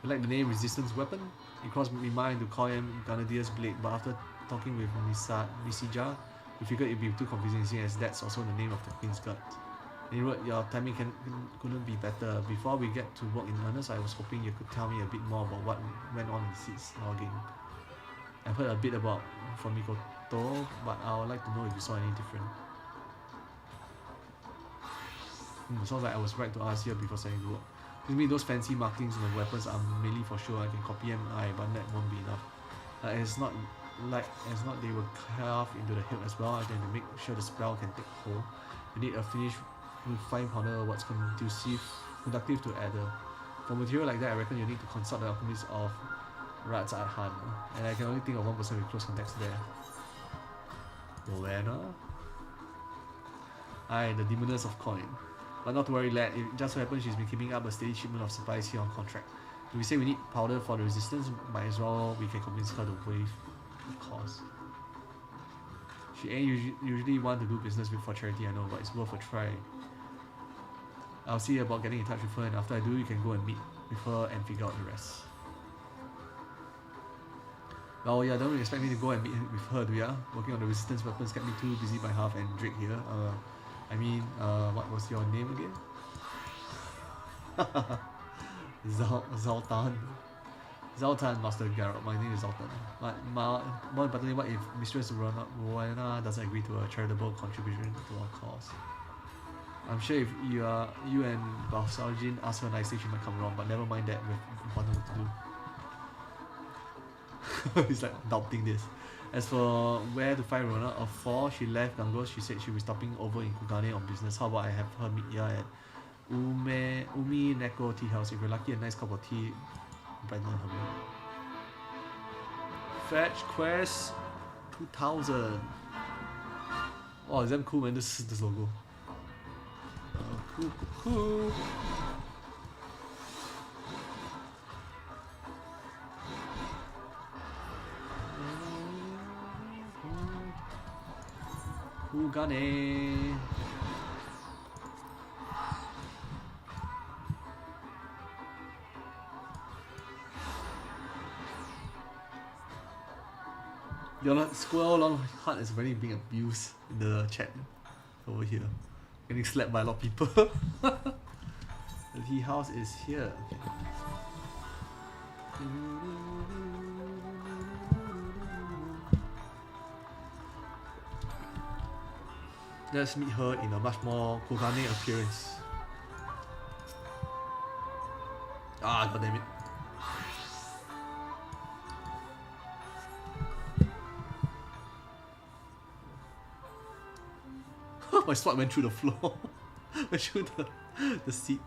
You like the name Resistance Weapon? It crossed my mind to call him Grenadier's Blade, but after talking with Misija, we figured it'd be too confusing, seeing as that's also the name of the Queen's Guard. And he wrote, your timing couldn't be better. Before we get to work in earnest, I was hoping you could tell me a bit more about what went on in Sid's logging. I've heard a bit about Fumikoto, but I would like to know if you saw any different. Sounds like I was right to ask here before saying the word. With me, those fancy markings on the weapons are mainly for sure. I can copy MI, but that won't be enough. It's not they will carve into the hilt as well. I can make sure the spell can take hold. You need a finish with fine powder what's conductive to adder. For material like that, I reckon you need to consult the alchemist of Rats at Han, and I can only think of one person with close contacts there. Rowena? Aye, the demoness of coin. But not to worry, lad, it just so happens she's been keeping up a steady shipment of supplies here on contract. If we say we need powder for the resistance, might as well we can convince her to waive the cost. She ain't usually want to do business with for charity, I know, but it's worth a try. I'll see about getting in touch with her, and after I do, you can go and meet with her and figure out the rest. Oh yeah, don't really expect me to go and meet with her, do ya? Working on the resistance weapons kept me too busy by half, and Drake here. What was your name again? Zoltan, Master Garrett. My name is Zoltan. But more importantly, what if Mistress Rowena doesn't agree to a charitable contribution to our cause? I'm sure if you and Bozjan ask her nicely, she might come around, but never mind that, we have important work to do. He's like doubting this. As for where to find Rona, of 4, she left Gangos. She said she'll be stopping over in Kugane on business. How about I have her meet ya at Umi Neko Tea House? If you're lucky, a nice cup of tea brighten her mood. Fetch Quest 2000. Oh, it's damn cool, man, this logo. Cool. Kugane. Your squirrel long heart is really being abused in the chat over here. Getting slapped by a lot of people. The tea house is here. Okay. Let's meet her in a much more Kugane appearance. Ah, god damn it. My sword went through the floor. Went through the seat.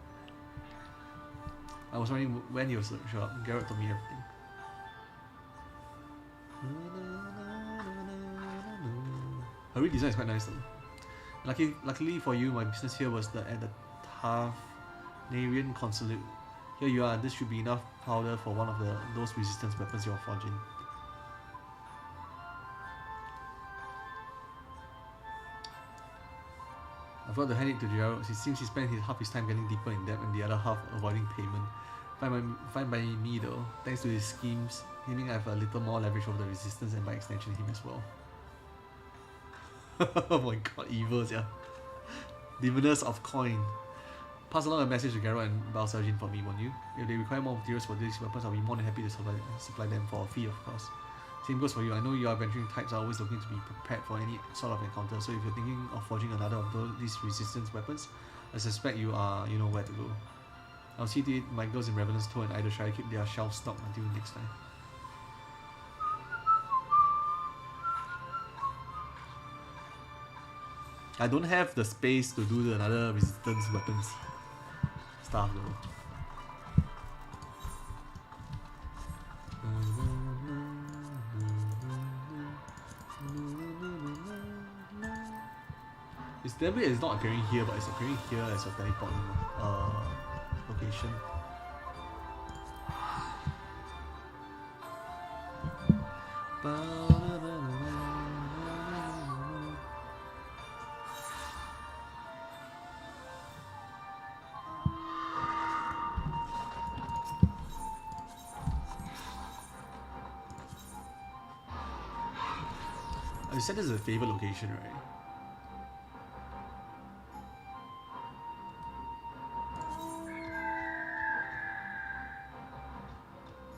I was wondering when he was show up. Garrett told me everything. Her redesign is quite nice though. Luckily for you, my business here was at the tough Narian Consulate. Here you are. This should be enough powder for one of those resistance weapons you're forging. I've got to hand it to Gerald. It seems he spent half his time getting deeper in debt and the other half avoiding payment. Fine by me though. Thanks to his schemes, meaning I have a little more leverage over the resistance and by extension him as well. Oh my god, evils, yeah. Diviners of coin. Pass along a message to Geralt and Bozjan for me, won't you? If they require more materials for these weapons, I'll be more than happy to supply them for a fee, of course. Same goes for you. I know you are venturing types are always looking to be prepared for any sort of encounter, so if you're thinking of forging another of these resistance weapons, I suspect you know where to go. I'll see to it my girls in Revenant's Toe and Idleshire keep their shelves stocked until next time. I don't have the space to do another resistance weapons stuff though. It's damn weird, it's not appearing here, but it's appearing here as a teleport location. You said this is a favorite location, right?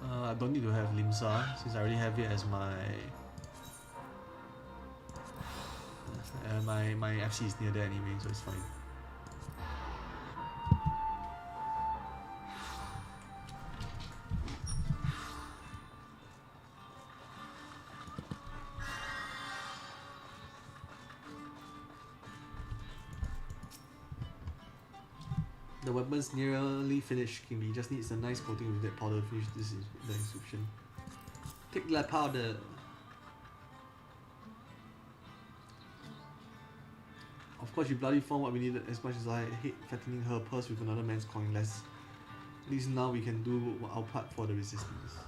I don't need to have Limsa since I already have it as my my FC is near there anyway, so it's fine. The weapon's nearly finished, Kimby. Just needs a nice coating with that powder to finish. This is the inscription. Take that powder. Of course, you bloody found what we needed. As much as I hate fattening her purse with another man's coin less. At least now we can do our part for the resistance.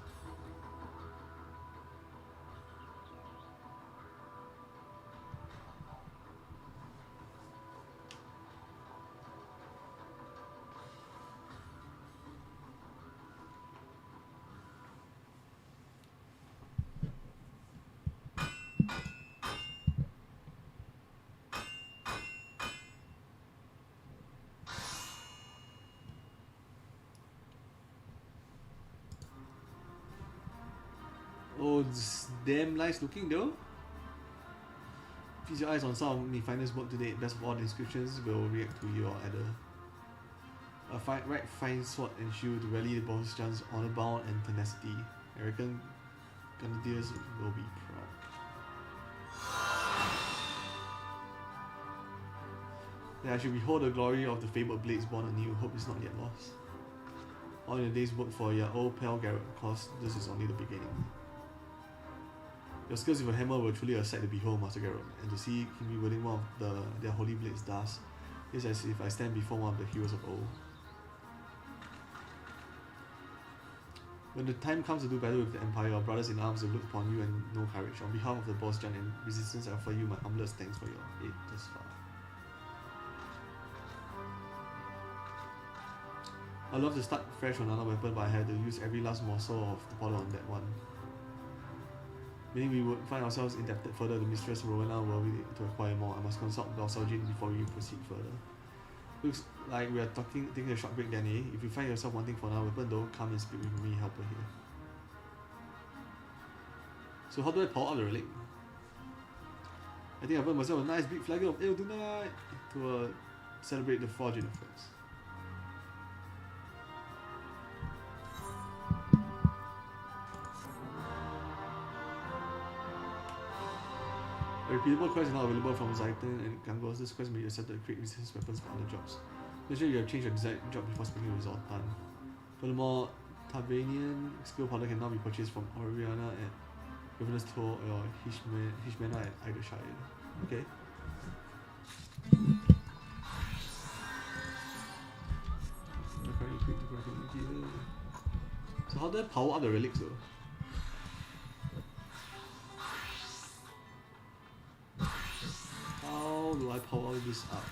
Oh, it's damn nice looking though. Feast your eyes on some of my finest work today. Best of all, the inscriptions will react to your adder. A fine sword and shield to rally the Bozjan's honor bound and tenacity. I reckon Grenadiers will be proud. That I should behold the glory of the fabled blades born anew. Hope it's not yet lost. All your day's work for your old pal Garrett, of course, this is only the beginning. Your skills with a hammer were truly a sight to behold, Master Garrett, and to see me wielding one of their holy blades thus, is as if I stand before one of the heroes of old. When the time comes to do battle with the Empire, your brothers in arms will look upon you and know courage. On behalf of the Bozjan and Resistance, I offer you my humblest thanks for your aid thus far. I'd love to start fresh on another weapon, but I had to use every last morsel of the powder on that one. Meaning we would find ourselves indebted further to Mistress Rowena were we to acquire more. I must consult Bozjan before we proceed further. Looks like we are taking a short break then, eh? If you find yourself wanting for another weapon though, come and speak with me, helper here. So how do I power up the relic? I think I've earned myself a nice big flagon of ale tonight to celebrate the forging of friends. A repeatable quest is not available from Zaitan and Gangos. This quest may be accepted to create resistance weapons for other jobs. Make sure you have changed your desired job before speaking with Zoltan. Furthermore, Tavanian skill powder can now be purchased from Oriana at Revenant's Toe or Hishmana at Idleshire. Okay. here. So how do I power up the relics though? How do I power this up?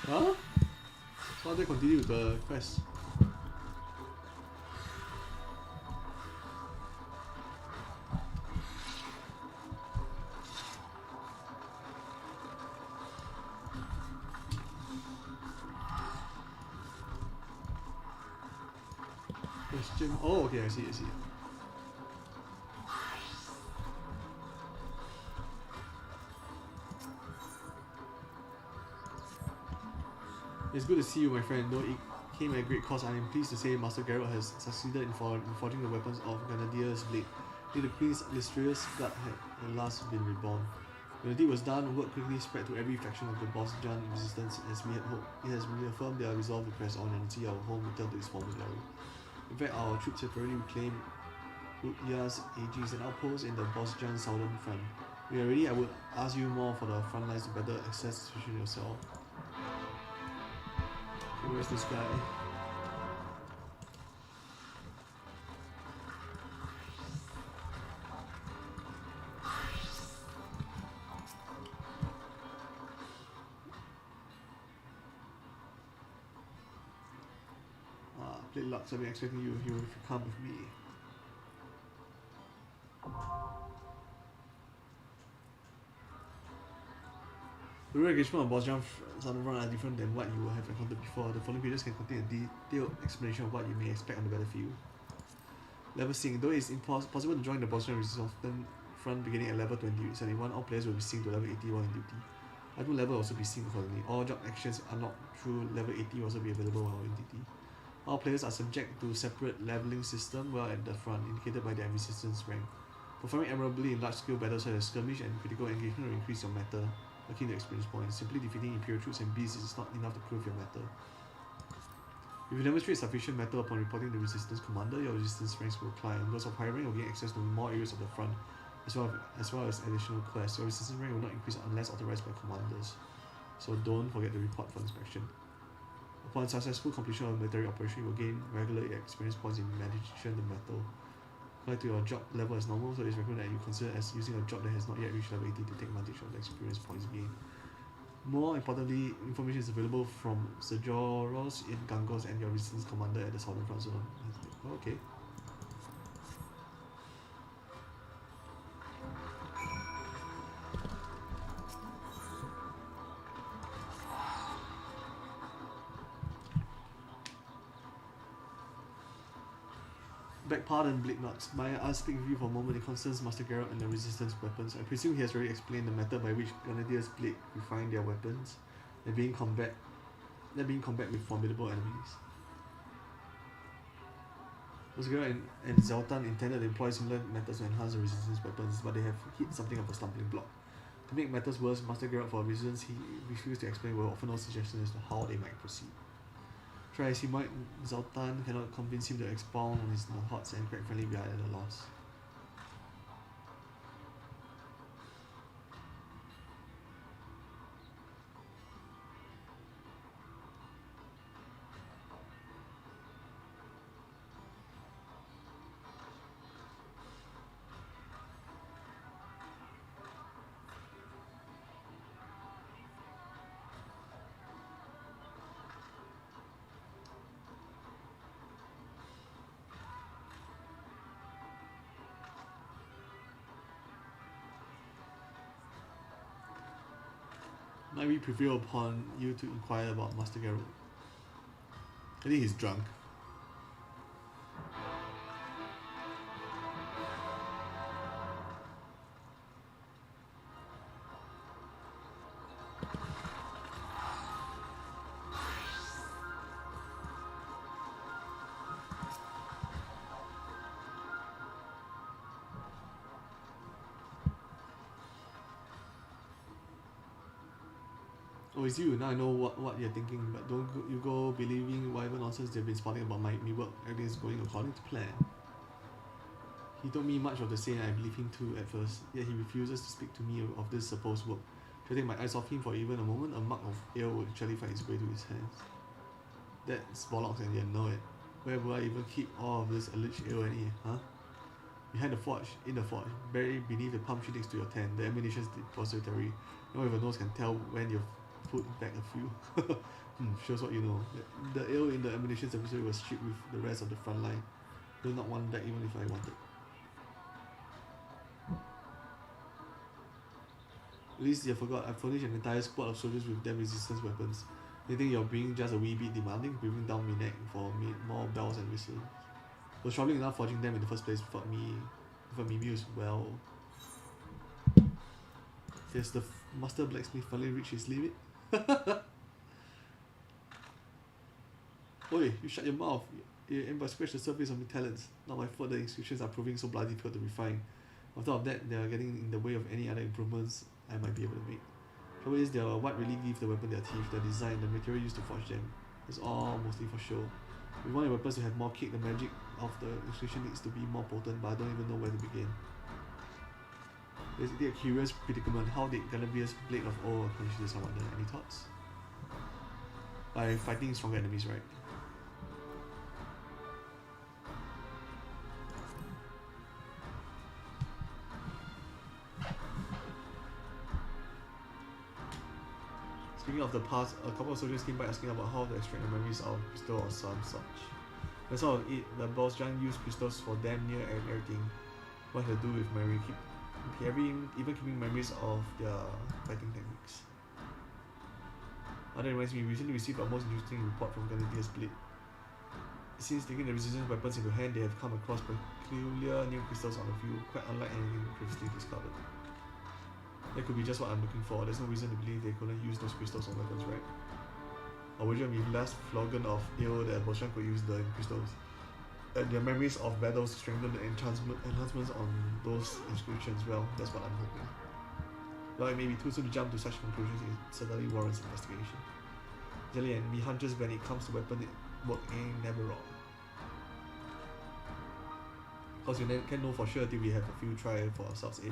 Huh? So how do I continue with the quest? Question. Oh, okay, I see. It's good to see you, my friend. Though it came at a great cost, I am pleased to say Master Garrett has succeeded in forging the weapons of Grenadier's blade. The Queen's illustrious blood had at last been reborn. When the deed was done, word quickly spread to every faction of the Bozjan resistance as we had hoped. It has reaffirmed their resolve to press on and see our home return to its former glory. In fact, our troops have already reclaimed Uyas, AGs, and outposts in the Bozjan southern front. When you are ready, I would ask you more for the front lines to better access the situation yourself. Okay, where's this guy? Play luck, so I've been expecting you here if you come with me. The real engagement of Bozjan Southern Front are different than what you will have encountered before. The following pages can contain a detailed explanation of what you may expect on the battlefield. Level Sync. Though it is possible to join the Bozjan Resistance Front beginning at level 71, all players will be synced to level 80 while in duty. Item level will also be synced accordingly. All job actions unlocked through level 80 will also be available while in duty. All players are subject to separate leveling system while at the front, indicated by their resistance rank. Performing admirably in large-scale battles such as skirmish and critical engagement will increase your meta, looking to experience points. Simply defeating Imperial troops and beasts is not enough to prove your meta. If you demonstrate sufficient meta upon reporting the resistance commander, your resistance ranks will climb. Those of higher rank will gain access to more areas of the front, as well as additional quests. Your resistance rank will not increase unless authorized by commanders, so don't forget to report for inspection. Upon successful completion of a military operation, you will gain regular experience points in managing the metal. Apply to your job level as normal, so it's recommended that you consider as using a job that has not yet reached level 80 to take advantage of the experience points gained. More importantly, information is available from Sejoros in Gangos and your resistance commander at the southern front zone. Okay. Beg pardon, Blade Nuts. May I speak with you for a moment in concerns Master Garrett and the resistance weapons? I presume he has already explained the method by which Grenadier's Blade refine their weapons, and being combat with formidable enemies. Master Garrett and Zoltan intended to employ similar methods to enhance the resistance weapons, but they have hit something of a stumbling block. To make matters worse, Master Garrett, for reasons he refused to explain, will offer no suggestions as to how they might proceed. Try as he might, Zoltan cannot convince him to expound on his thoughts, and quite frankly we are at a loss. Might we prevail upon you to inquire about Master Garrett? I think he's drunk. Oh, it's you. Now I know what you're thinking, but don't you go believing whatever nonsense they've been spouting about me work. Everything is going according to plan. He told me much of the same, and I believe him too at first, yet he refuses to speak to me of this supposed work. If I take my eyes off him for even a moment, a mug of ale would actually find its way to his hands. That's bollocks and you know it. Where would I even keep all of this alleged ale and huh? Behind the forge, in the forge, buried beneath the palm tree next to your tent, the ammunition's depository. No one with a nose can tell when you've put back a few. Shows what you know. The ale in the ammunition depository was stripped with the rest of the front line. Do not want that even if I wanted. At least you forgot, I furnished an entire squad of soldiers with damn resistance weapons. They think you're being just a wee bit demanding, breathing down my neck for more bells and whistles. It was troubling enough forging them in the first place without me mused, well... Yes, the master blacksmith finally reached his limit. Oi, you shut your mouth. You aim by scratch the surface of my talents. Not my fault the inscriptions are proving so bloody difficult to refine. On top of that, they are getting in the way of any other improvements I might be able to make. Trouble is, they are what really give the weapon their teeth, the design, the material used to forge them. It's all mostly for show. We want your weapons to have more kick, the magic of the inscription needs to be more potent, but I don't even know where to begin. Basically a curious predicament. How did Galabea's blade of old accomplish this, I wonder? Any thoughts? By fighting stronger enemies, right? Speaking of the past, a couple of soldiers came by asking about how to extract the memories of crystal or some such. That's all of it. The Bozjan used crystals for damn near everything. What to do with memory? Even keeping memories of their fighting techniques. That reminds me, we recently received a most interesting report from Galabea's blade. Since taking the resistance weapons into hand, they have come across peculiar new crystals on the field, quite unlike anything previously discovered. That could be just what I'm looking for. There's no reason to believe they couldn't use those crystals on weapons, right? Or would you be less flagon of ale that Bozjan could use the crystals? And their memories of battles strengthen the enhancements on those inscriptions. Well, that's what I'm hoping. Though it may be too soon to jump to such conclusions, it certainly warrants investigation. Jelly and me hunters when it comes to weapon work ain't never wrong. Cause you can't know for sure till we have a few try for ourselves, eh?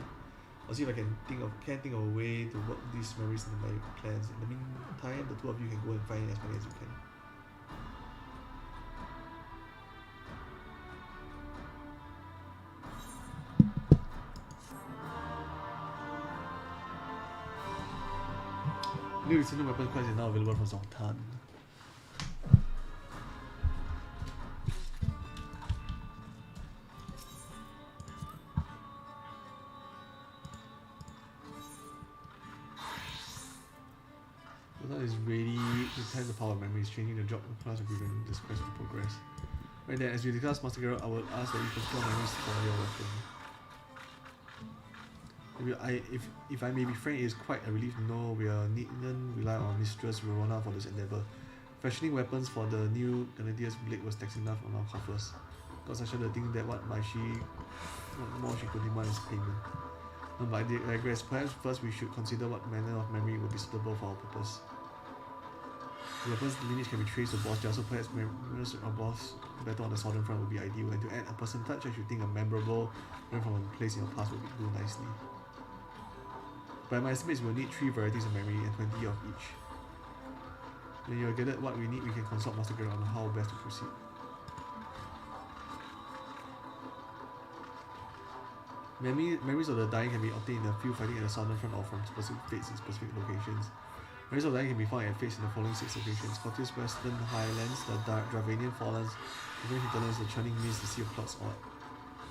I'll see if I can think of a way to work these memories into my plans. In the meantime, the two of you can go and find as many as you can. New resistant weapon quest is now available from Zongtan. Zongtan is ready to test the power of memories, changing the job class to prevent this quest to progress. Right then, as we discuss Master Girl, I will ask that you control memories for your weapon. If I may be frank, it is quite a relief to know we needn't rely on Mistress Verona for this endeavour. Fashioning weapons for the new Grenadier's blade was taxing enough on our coffers. Got such a thing that what more she could demand is payment. No, but I digress. Perhaps first we should consider what manner of memory would be suitable for our purpose. The weapon's lineage can be traced to Bozjan, so perhaps memories of boss battle on the southern front would be ideal. And to add a personal touch, I should think a memorable memory from a place in your past would do nicely. By my estimates, we'll need 3 varieties of memory and 20 of each. When you have gathered what we need, we can consult Master Girl on how best to proceed. Memories of the dying can be obtained in the field fighting at the southern front or from specific fates in specific locations. Memories of the dying can be found at fates in the following 6 locations: Scottish Western Highlands, the Dravanian Forelands, the French Hinterlands, the Churning Mist, the Sea of Clouds, or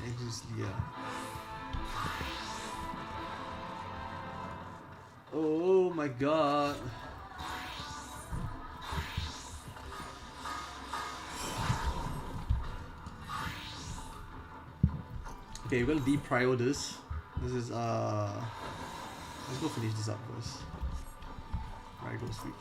Exislia. Oh my god. Okay, we're gonna de-prio this. This is let's go finish this up first. Alright, go switch.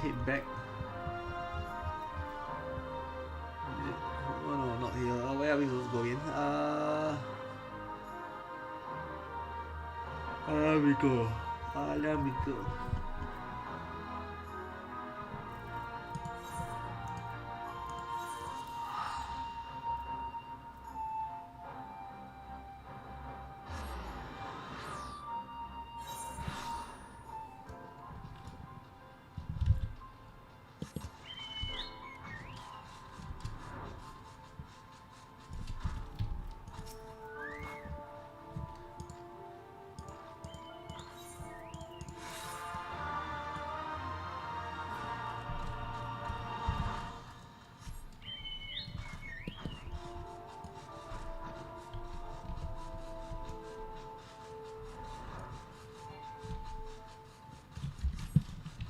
head back. Oh no, not here. Where are we supposed to go in? Let me go. Let me go.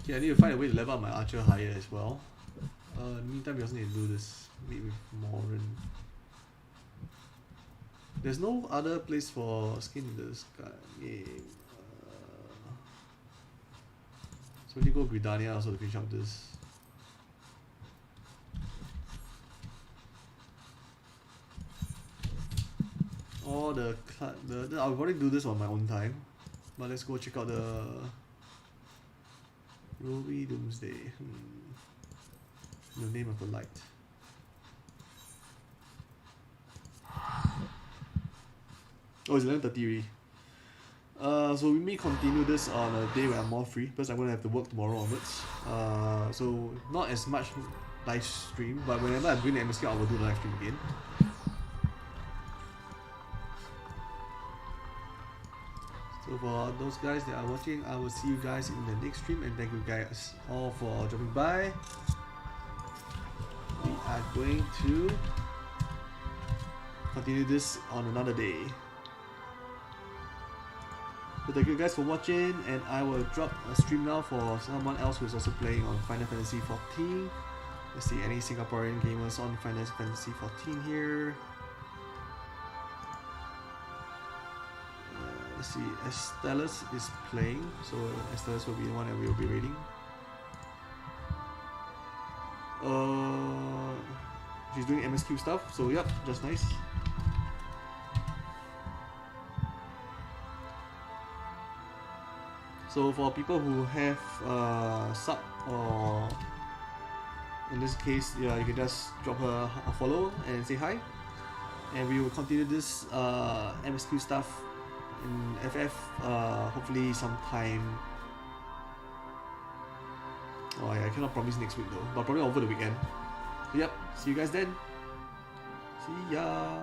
Okay, I need to find a way to level up my archer higher as well. In the meantime, we also need to do this. Meet with Morin. There's no other place for skin in the sky game. So we need to go Gridania also to finish up this. All I'll probably do this on my own time. But let's go check out the Ruby Doomsday. The name of the light. Oh, it's 11:30 already. So we may continue this on a day when I'm more free because I'm gonna have to work tomorrow onwards. So not as much live stream, but whenever I'm doing the MSQ, I will do the live stream again. So for those guys that are watching, I will see you guys in the next stream, and thank you guys all for dropping by. We are going to continue this on another day. So thank you guys for watching, and I will drop a stream now for someone else who is also playing on Final Fantasy 14. Let's see any Singaporean gamers on Final Fantasy 14 here. Let's see, Estellas is playing, so Estellas will be the one that we will be raiding. She's doing MSQ stuff, so yep, just nice. So for people who have sub, or in this case, yeah, you can just drop her a follow and say hi, and we will continue this MSQ stuff in FF hopefully sometime. Oh, I cannot promise next week though, but probably over the weekend. So yep, see you guys then. See ya.